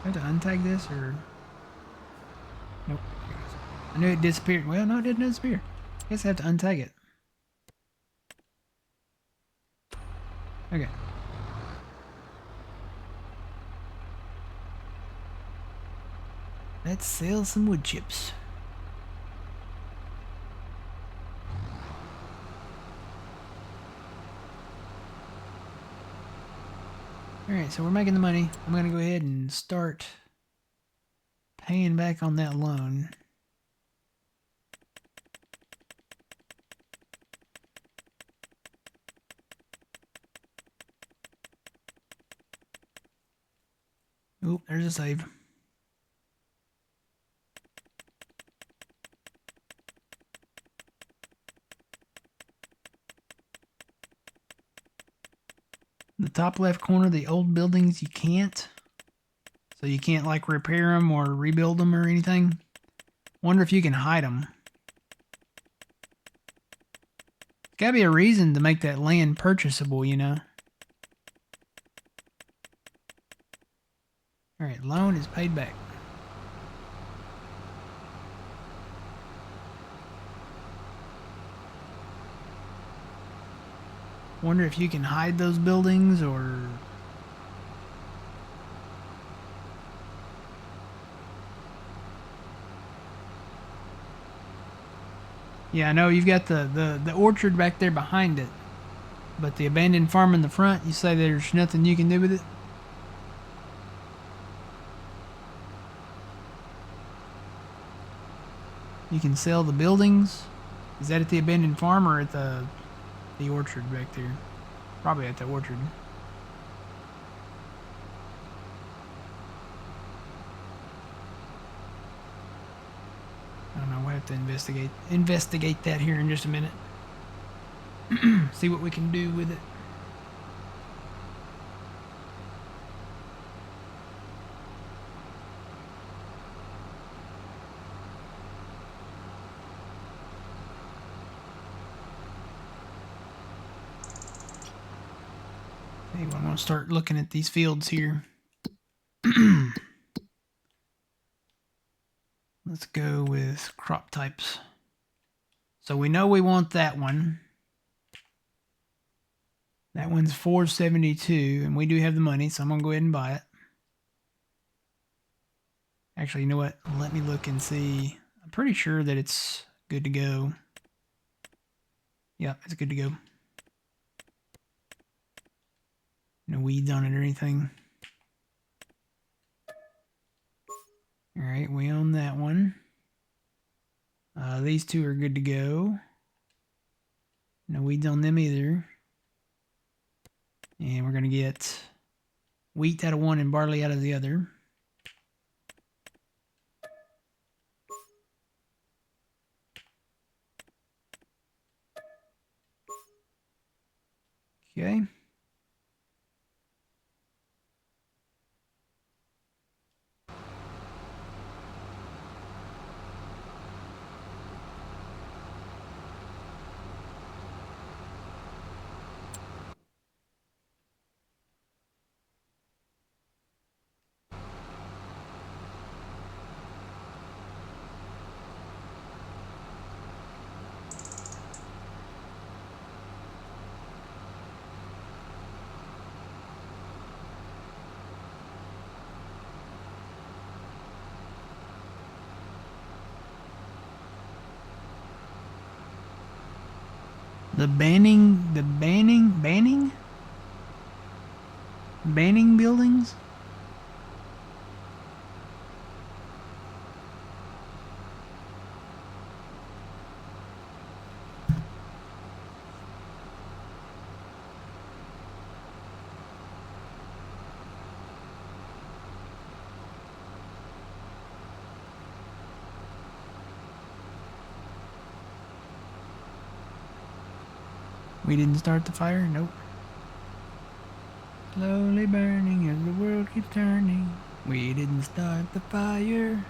I have to untag this or... Nope. I knew it disappeared. Well, no, it didn't disappear. I guess I have to untag it. Okay. Let's sell some wood chips. Alright, so we're making the money. I'm going to go ahead and start paying back on that loan. Oop, there's a save. The top left corner, the old buildings, you can't. So you can't like repair them or rebuild them or anything. Wonder if you can hide them. Gotta be a reason to make that land purchasable, you know. Alright, loan is paid back. Wonder if you can hide those buildings or... Yeah, I know you've got the orchard back there behind it. But the abandoned farm in the front, you say there's nothing you can do with it? You can sell the buildings? Is that at the abandoned farm or at the orchard back there? Probably at the orchard. I don't know, we'll have to investigate that here in just a minute. See what we can do with it. Okay, well, I'm going to start looking at these fields here. Let's go with crop types. So we know we want that one. That one's $472, and we do have the money, so I'm going to go ahead and buy it. Actually, you know what? Let me look and see. I'm pretty sure that it's good to go. Yeah, it's good to go. No weeds on it or anything. Alright, we own that one. These two are good to go. No weeds on them either. And we're going to get wheat out of one and barley out of the other. Okay. Banning buildings? We didn't start the fire? Nope. Slowly burning as the world keeps turning. We didn't start the fire.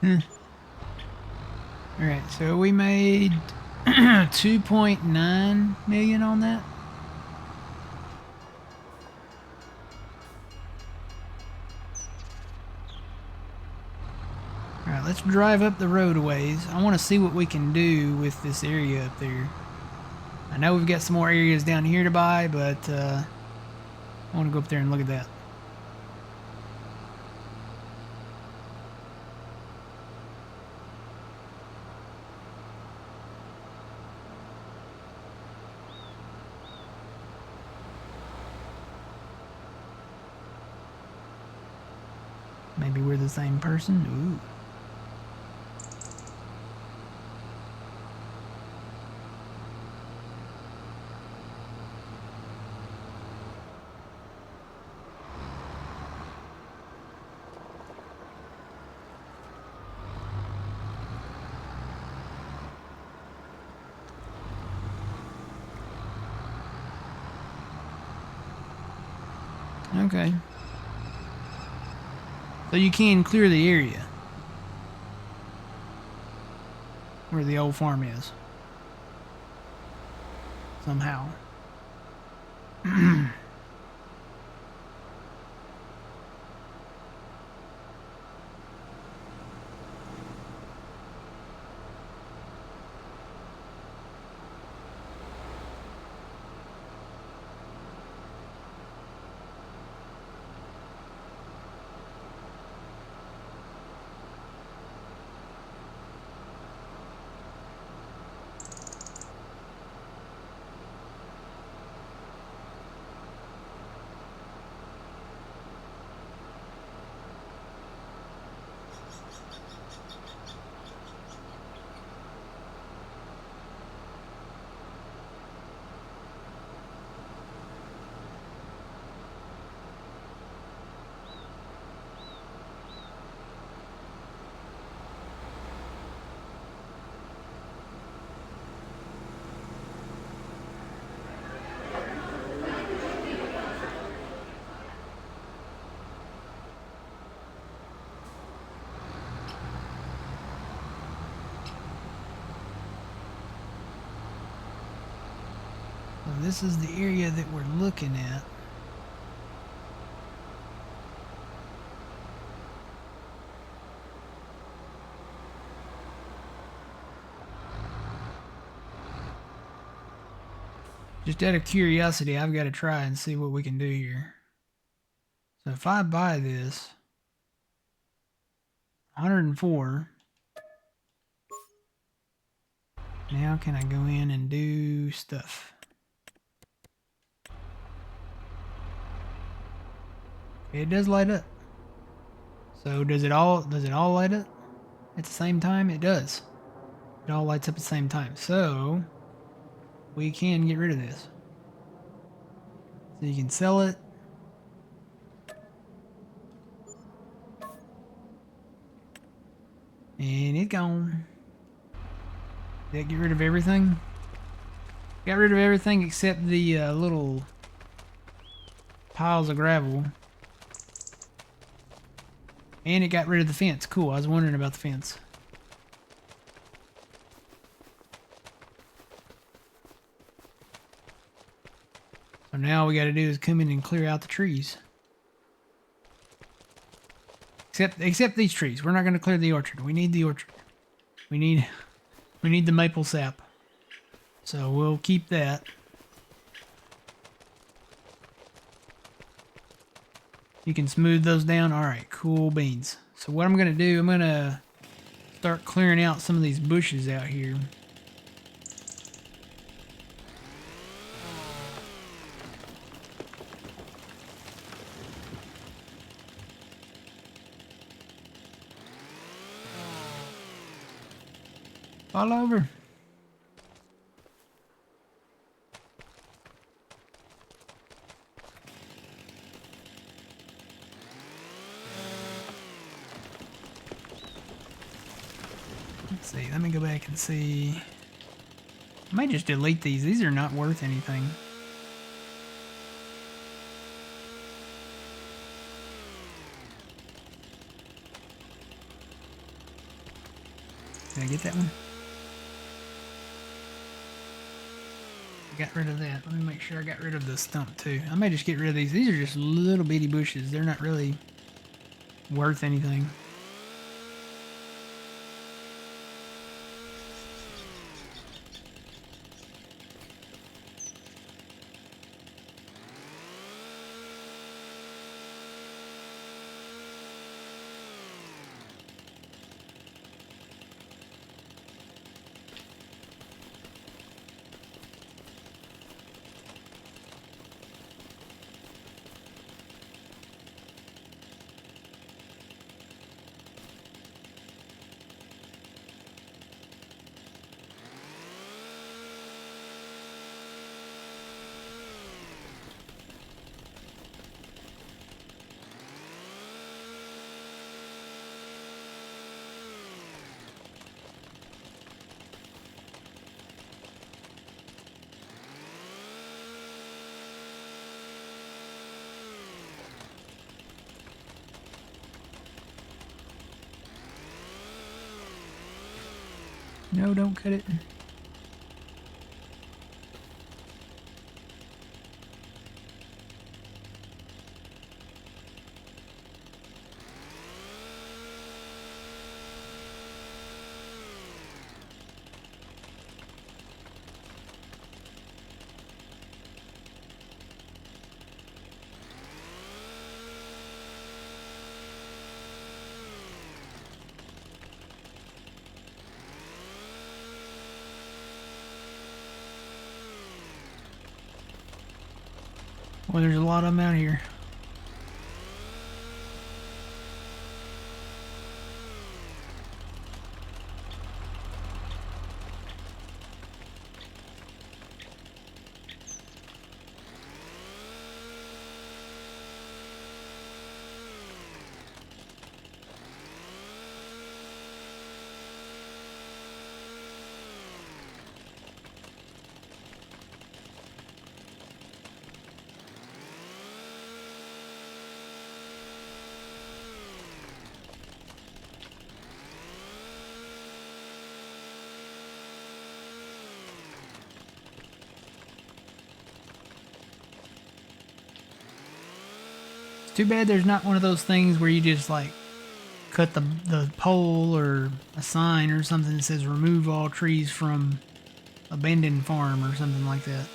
Alright, so we made 2.9 million on that. Alright, let's drive up the road a ways. I want to see what we can do with this area up there. I know we've got some more areas down here to buy, but I want to go up there and look at that. Maybe we're the same person. Ooh. Okay. So you can clear the area where the old farm is. Somehow. This is the area that we're looking at. Just out of curiosity, I've got to try and see what we can do here. So if I buy this, 104. Now can I go in and do stuff? It does light up. So does it all light up at the same time? It does. It all lights up at the same time. So we can get rid of this. So you can sell it. And it's gone. Did that get rid of everything? Got rid of everything except the little piles of gravel. And it got rid of the fence. Cool, I was wondering about the fence. So now all we gotta do is come in and clear out the trees. Except these trees. We're not gonna clear the orchard. We need the orchard. We need the maple sap. So we'll keep that. You can smooth those down. Alright, cool beans. So what I'm gonna do, I'm gonna start clearing out some of these bushes out here. All over. Let's see, let me go back and see. I might just delete these. These are not worth anything. Did I get that one? I got rid of that. Let me make sure I got rid of the stump too. I may just get rid of these. These are just little bitty bushes. They're not really worth anything. No, don't cut it. Well, there's a lot of them out here. Too bad there's not one of those things where you just like cut the pole or a sign or something that says remove all trees from abandoned farm or something like that.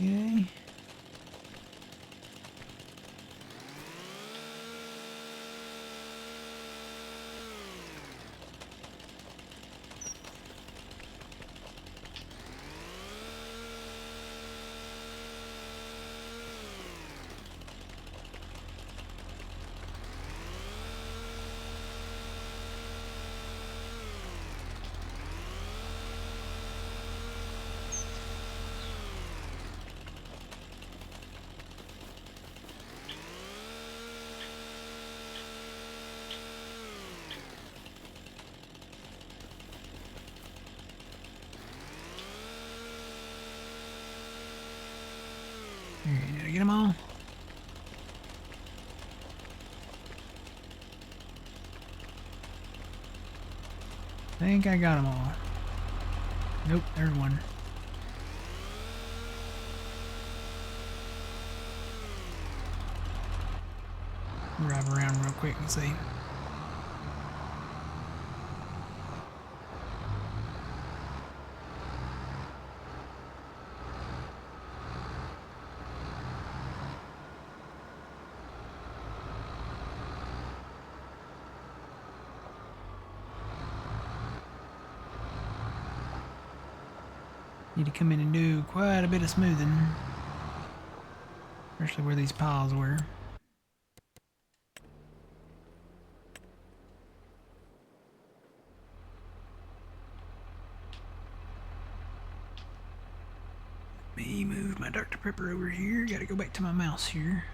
Okay. Alright, did I get them all? I think I got them all. Nope, there's one. Drive around real quick and see. Need to come in and do quite a bit of smoothing. Especially where these piles were. move my Dr. Pepper over here. Gotta go back to my mouse here.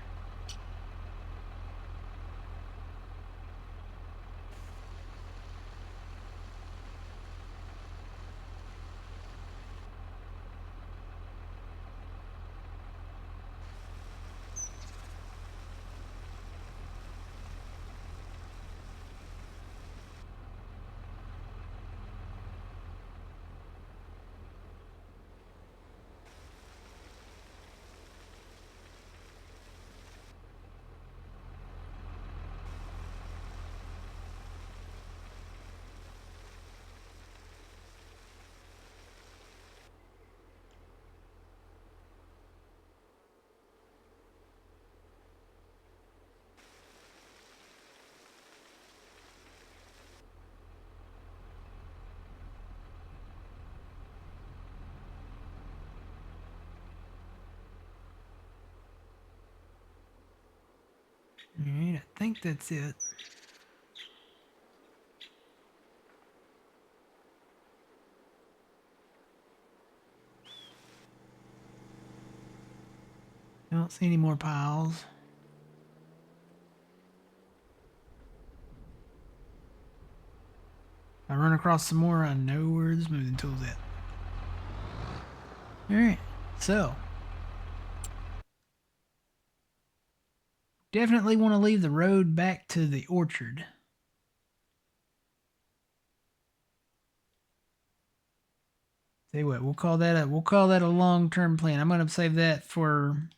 Alright, I think that's it. I don't see any more piles. If I run across some more, I know where the smoothing tool's at. Alright, so. Definitely want to leave the road back to the orchard. Tell you what, we'll call that a long-term plan. I'm gonna save that for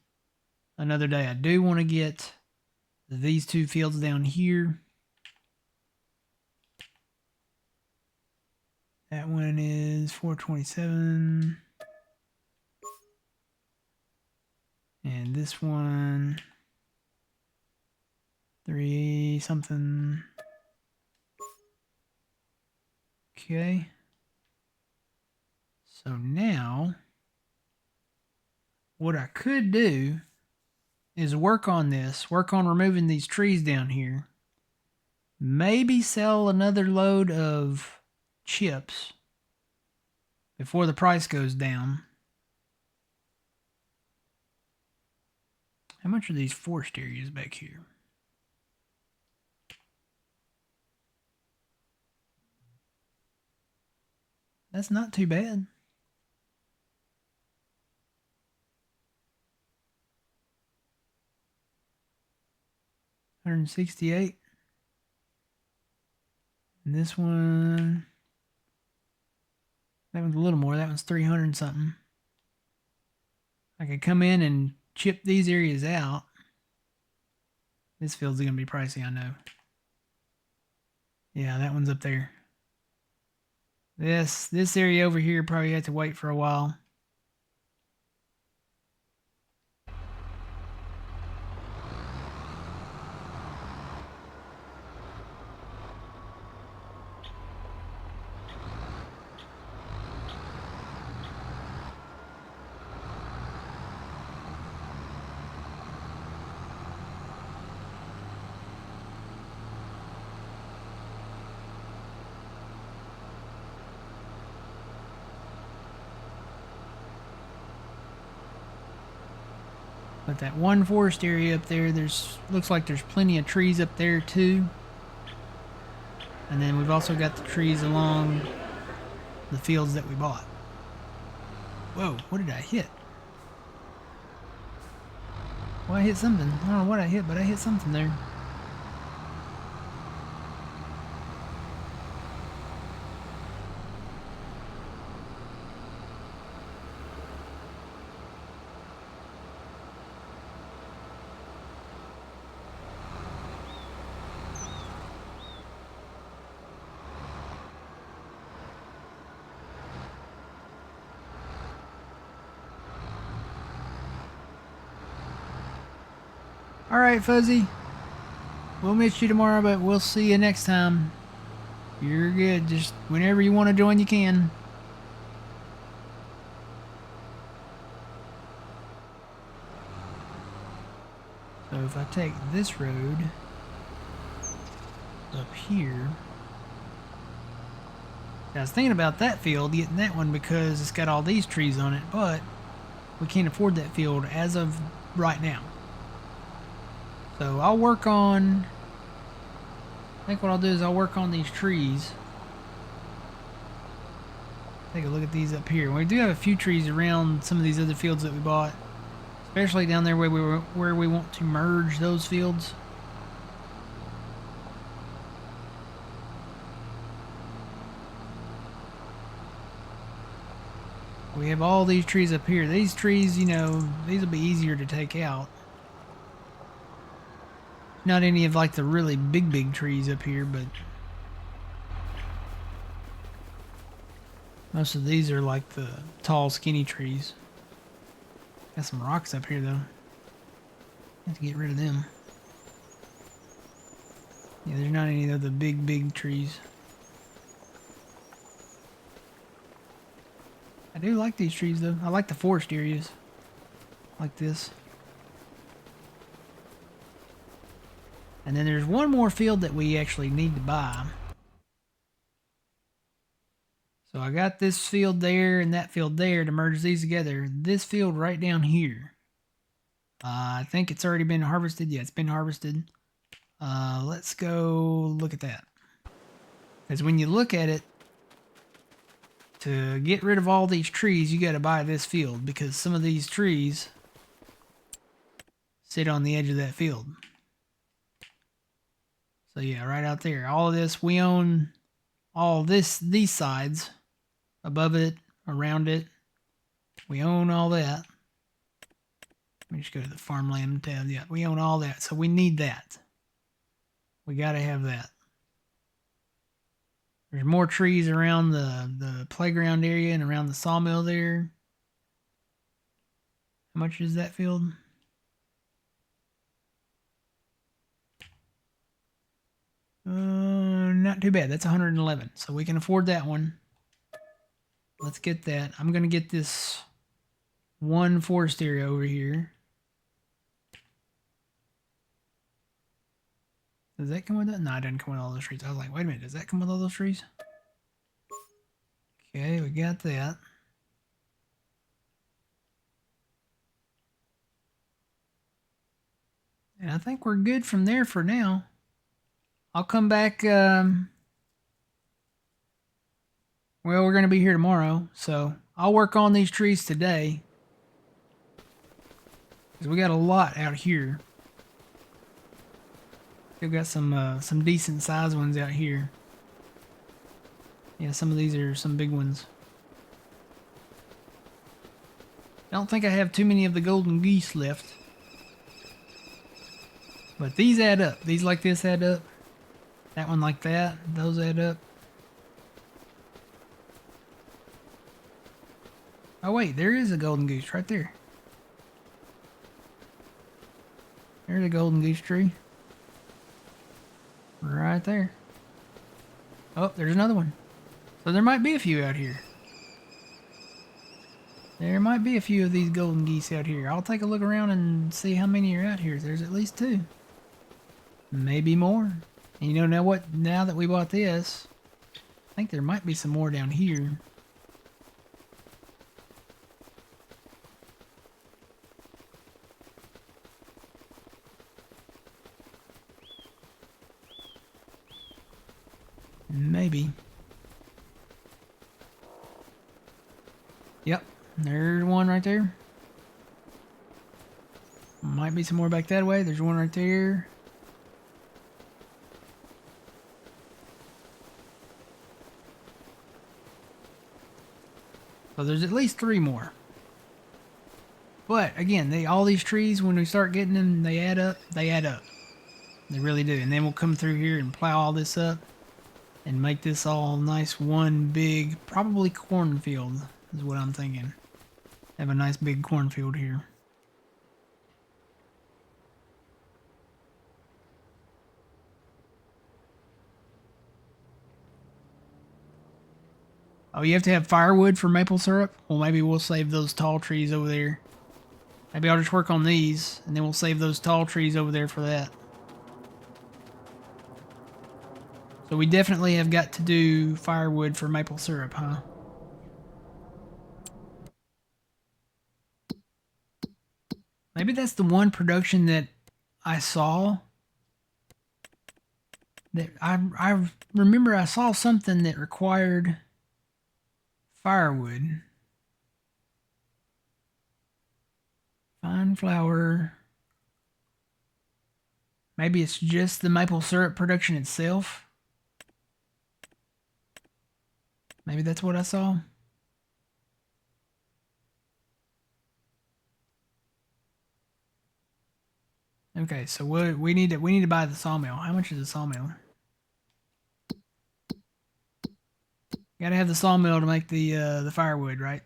another day. I do want to get these two fields down here. That one is 427. And this one 3 something. Okay. So now what I could do is work on removing these trees down here. Maybe sell another load of chips before the price goes down. How much are these forest areas back here? That's not too bad. 168. And this one, that one's a little more. That one's 300 something. I could come in and chip these areas out. This field's gonna be pricey, I know. Yeah, that one's up there. This area over here probably had to wait for a while. But that one forest area up there, looks like there's plenty of trees up there too. And then we've also got the trees along the fields that we bought. Whoa, what did I hit? Well, I hit something. I don't know what I hit, but I hit something there. Alright, Fuzzy. We'll miss you tomorrow, but we'll see you next time. You're good. Just whenever you want to join, you can. So if I take this road up here, I was thinking about that field, getting that one because it's got all these trees on it, but We can't afford that field as of right now. So I'll work on... I think what I'll do is I'll work on these trees. Take a look at these up here. We do have a few trees around some of these other fields that we bought. Especially down there where we want to merge those fields. We have all these trees up here. These trees, you know, these will be easier to take out. Not any of like the really big trees up here, but most of these are like the tall, skinny trees. Got some rocks up here though. Have to get rid of them. Yeah, there's not any of the big trees. I do like these trees though. I like the forest areas. Like this. And then there's one more field that we actually need to buy. So I got this field there and that field there to merge these together. This field right down here. I think it's already been harvested. Yeah, it's been harvested. Let's go look at that. Because when you look at it, to get rid of all these trees, you got to buy this field. Because some of these trees sit on the edge of that field. So yeah, right out there. All of this, we own all this, these sides. Above it, around it. We own all that. Let me just go to the farmland tab. Yeah, we own all that. So we need that. We got to have that. There's more trees around the playground area and around the sawmill there. How much is that field? Not too bad. That's 111. So we can afford that one. Let's get that. I'm going to get this one forest area over here. Does that come with that? No, it doesn't come with all those trees. I was like, wait a minute. Does that come with all those trees? Okay, we got that. And I think we're good from there for now. I'll come back. Well, we're going to be here tomorrow, so I'll work on these trees today. Because we got a lot out here. We've got some decent sized ones out here. Yeah, some of these are some big ones. I don't think I have too many of the golden geese left. But these add up. These like this add up. That one like that. Those add up. Oh wait, there is a golden goose right there. There's a golden goose tree. Right there. Oh, there's another one. So there might be a few out here. There might be a few of these golden geese out here. I'll take a look around and see how many are out here. There's at least 2. Maybe more. And you know what? Now that we bought this, I think there might be some more down here. Maybe. Yep, there's one right there. Might be some more back that way. There's one right there. So there's at least 3 more. But again, all these trees, when we start getting them, they add up. They add up. They really do. And then we'll come through here and plow all this up and make this all nice one big, probably cornfield is what I'm thinking. Have a nice big cornfield here. Oh, you have to have firewood for maple syrup? Well, maybe we'll save those tall trees over there. Maybe I'll just work on these, and then we'll save those tall trees over there for that. So we definitely have got to do firewood for maple syrup, huh? Maybe that's the one production that I saw. That I remember I saw something that required firewood. Fine flour. Maybe it's just the maple syrup production itself. Maybe that's what I saw. Okay, so we need to buy the sawmill. How much is the sawmill? Gotta have the sawmill to make the firewood, right?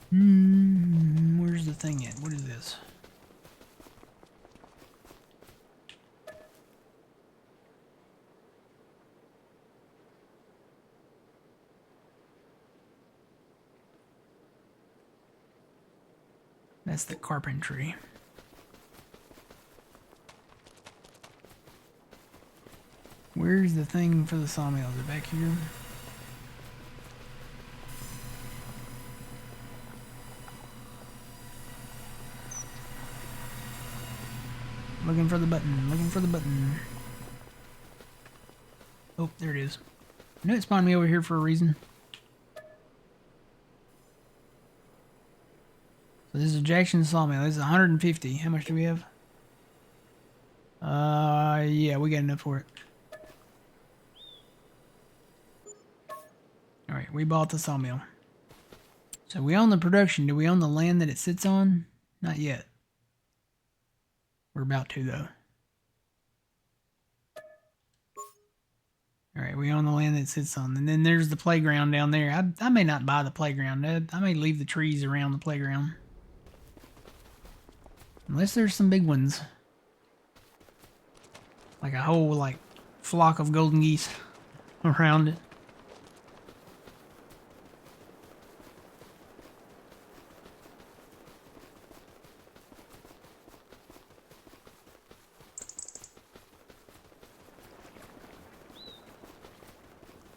Where's the thing at? What is this? That's the carpentry. Where's the thing for the sawmill? Is it back here? Looking for the button. Looking for the button. Oh, there it is. I knew it spawned me over here for a reason. So this is Jackson Sawmill. This is 150. How much do we have? Yeah, we got enough for it. Alright, we bought the sawmill. So we own the production. Do we own the land that it sits on? Not yet. We're about to, though. Alright, we own the land that it sits on. And then there's the playground down there. I may not buy the playground. I may leave the trees around the playground. Unless there's some big ones. Like a whole, like, flock of golden geese around it.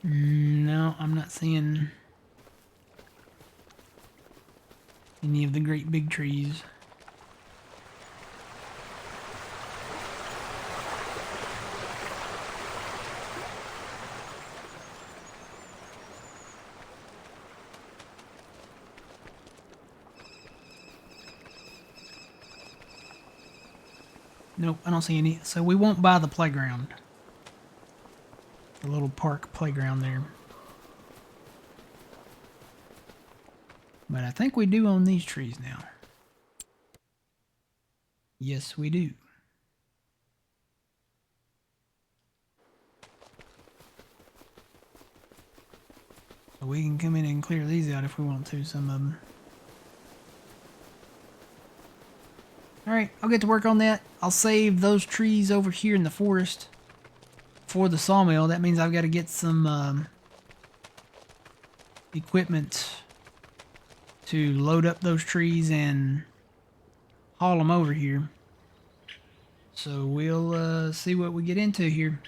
No, I'm not seeing any of the great big trees. Nope, I don't see any. So we won't buy the playground. The little park playground there. But I think we do own these trees now. Yes, we do. So we can come in and clear these out if we want to, some of them. Alright, I'll get to work on that. I'll save those trees over here in the forest for the sawmill. That means I've got to get some equipment to load up those trees and haul them over here. So we'll see what we get into here.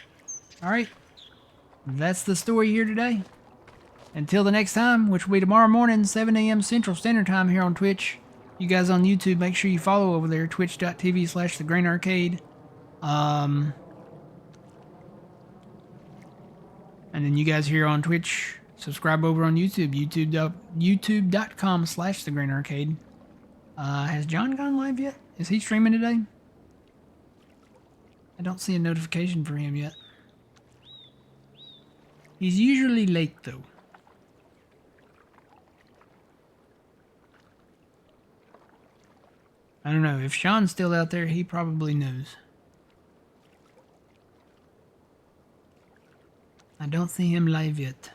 Alright, that's the story here today. Until the next time, which will be tomorrow morning, 7 a.m. Central Standard Time here on Twitch. You guys on YouTube, make sure you follow over there, twitch.tv/thegrainarcade. And then you guys here on Twitch, subscribe over on YouTube, youtube.com/thegrainarcade. Has John gone live yet? Is he streaming today? I don't see a notification for him yet. He's usually late though. I don't know. If Sean's still out there, he probably knows. I don't see him live yet.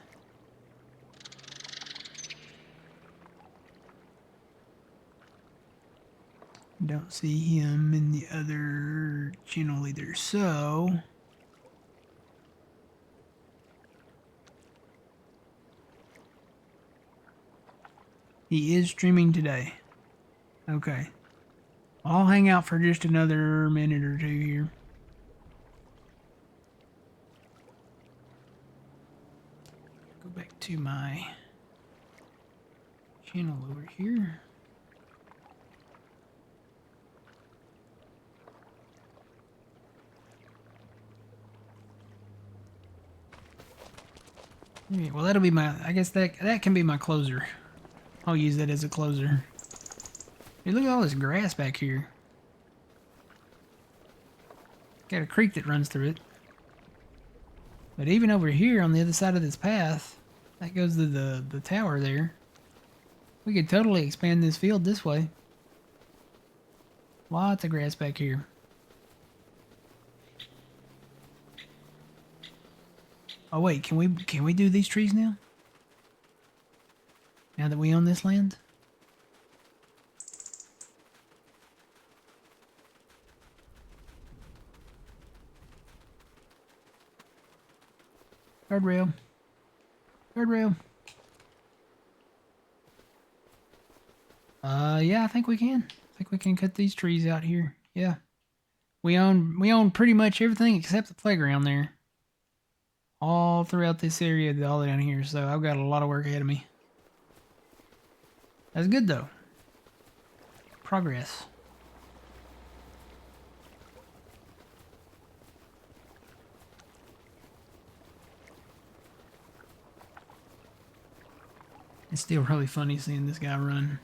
Don't see him in the other channel either, so... He is streaming today. Okay. I'll hang out for just another minute or two here. Go back to my channel over here. Alright, well that'll be my, I guess that can be my closer. I'll use that as a closer. Hey, look at all this grass back here. Got a creek that runs through it. But even over here on the other side of this path, that goes to the tower there. We could totally expand this field this way. Lots of grass back here. Oh wait, can we do these trees now? Now that we own this land? Guardrail. Guardrail. Yeah, I think we can. I think we can cut these trees out here. Yeah. We own pretty much everything except the playground there. All throughout this area, all down here, so I've got a lot of work ahead of me. That's good though. Progress. It's still really funny seeing this guy run.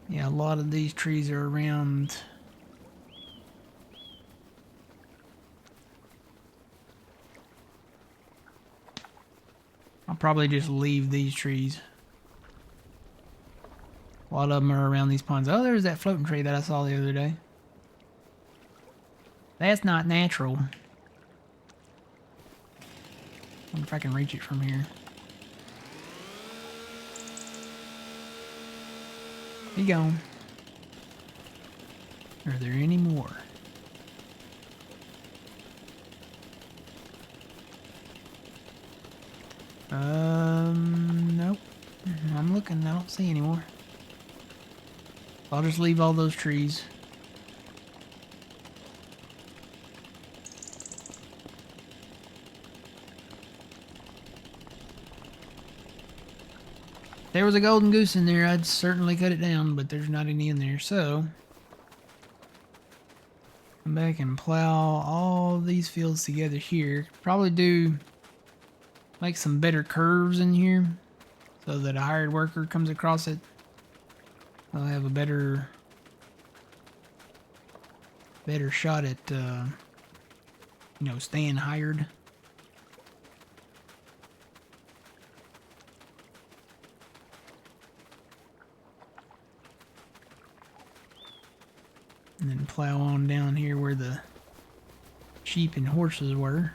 Yeah, a lot of these trees are around. I'll probably just leave these trees. A lot of them are around these ponds. Oh, there's that floating tree that I saw the other day. That's not natural. Wonder if I can reach it from here. Be gone. Are there any more? Nope. I'm looking, I don't see any more. I'll just leave all those trees. If there was a golden goose in there, I'd certainly cut it down, but there's not any in there, so come back and plow all these fields together here. Probably do make some better curves in here so that a hired worker comes across it. They'll have a better shot at staying hired. And then plow on down here where the sheep and horses were.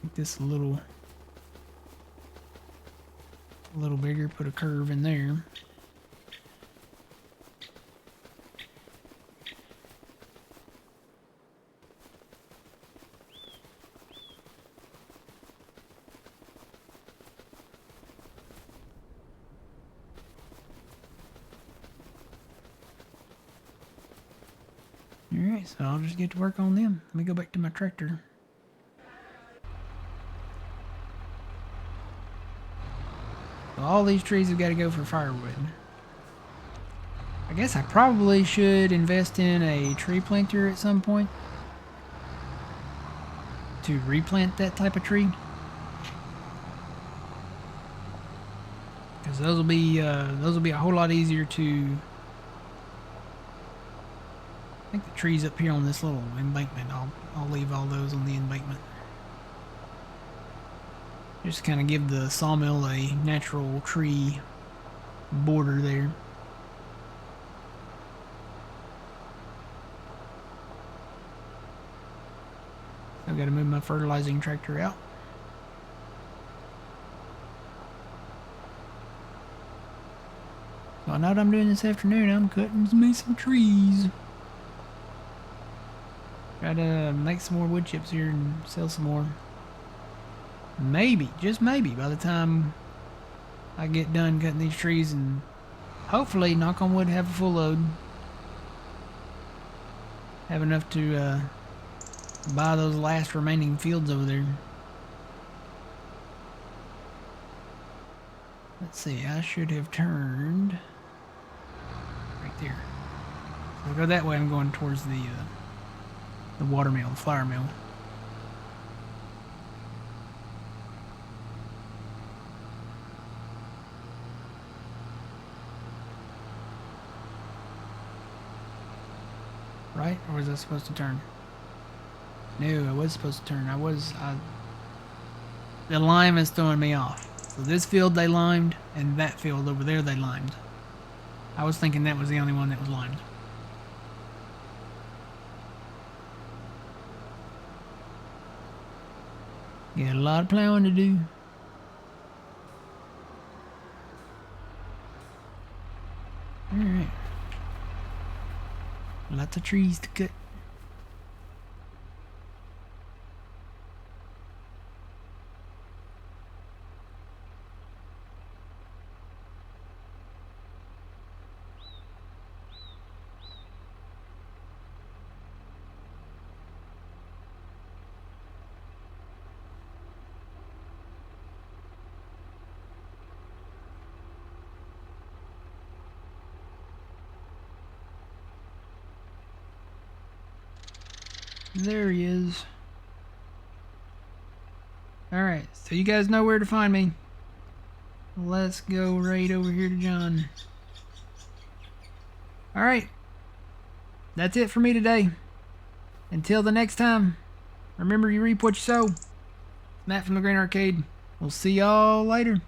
Make this a little bigger, put a curve in there. Alright, so I'll just get to work on them. Let me go back to my tractor. So all these trees have got to go for firewood. I guess I probably should invest in a tree planter at some point to replant that type of tree. Because those will be a whole lot easier to. I think the trees up here on this little embankment, I'll leave all those on the embankment. Just kind of give the sawmill a natural tree border there. I've got to move my fertilizing tractor out. So I know what I'm doing this afternoon. I'm cutting me some trees. Try to make some more wood chips here and sell some more. Maybe, just maybe, by the time I get done cutting these trees and hopefully, knock on wood, have a full load. Have enough to buy those last remaining fields over there. Let's see, I should have turned right there. So I'll go that way. I'm going towards the water mill, the flour mill. Right? Or was I supposed to turn? No, I was supposed to turn. The lime is throwing me off. So this field they limed, and that field over there they limed. I was thinking that was the only one that was limed. Got a lot of plowing to do. Alright. Lots of trees to cut. There he is. Alright, so you guys know where to find me. Let's go right over here to John. Alright. That's it for me today. Until the next time, remember you reap what you sow. Matt from the Green Arcade. We'll see y'all later.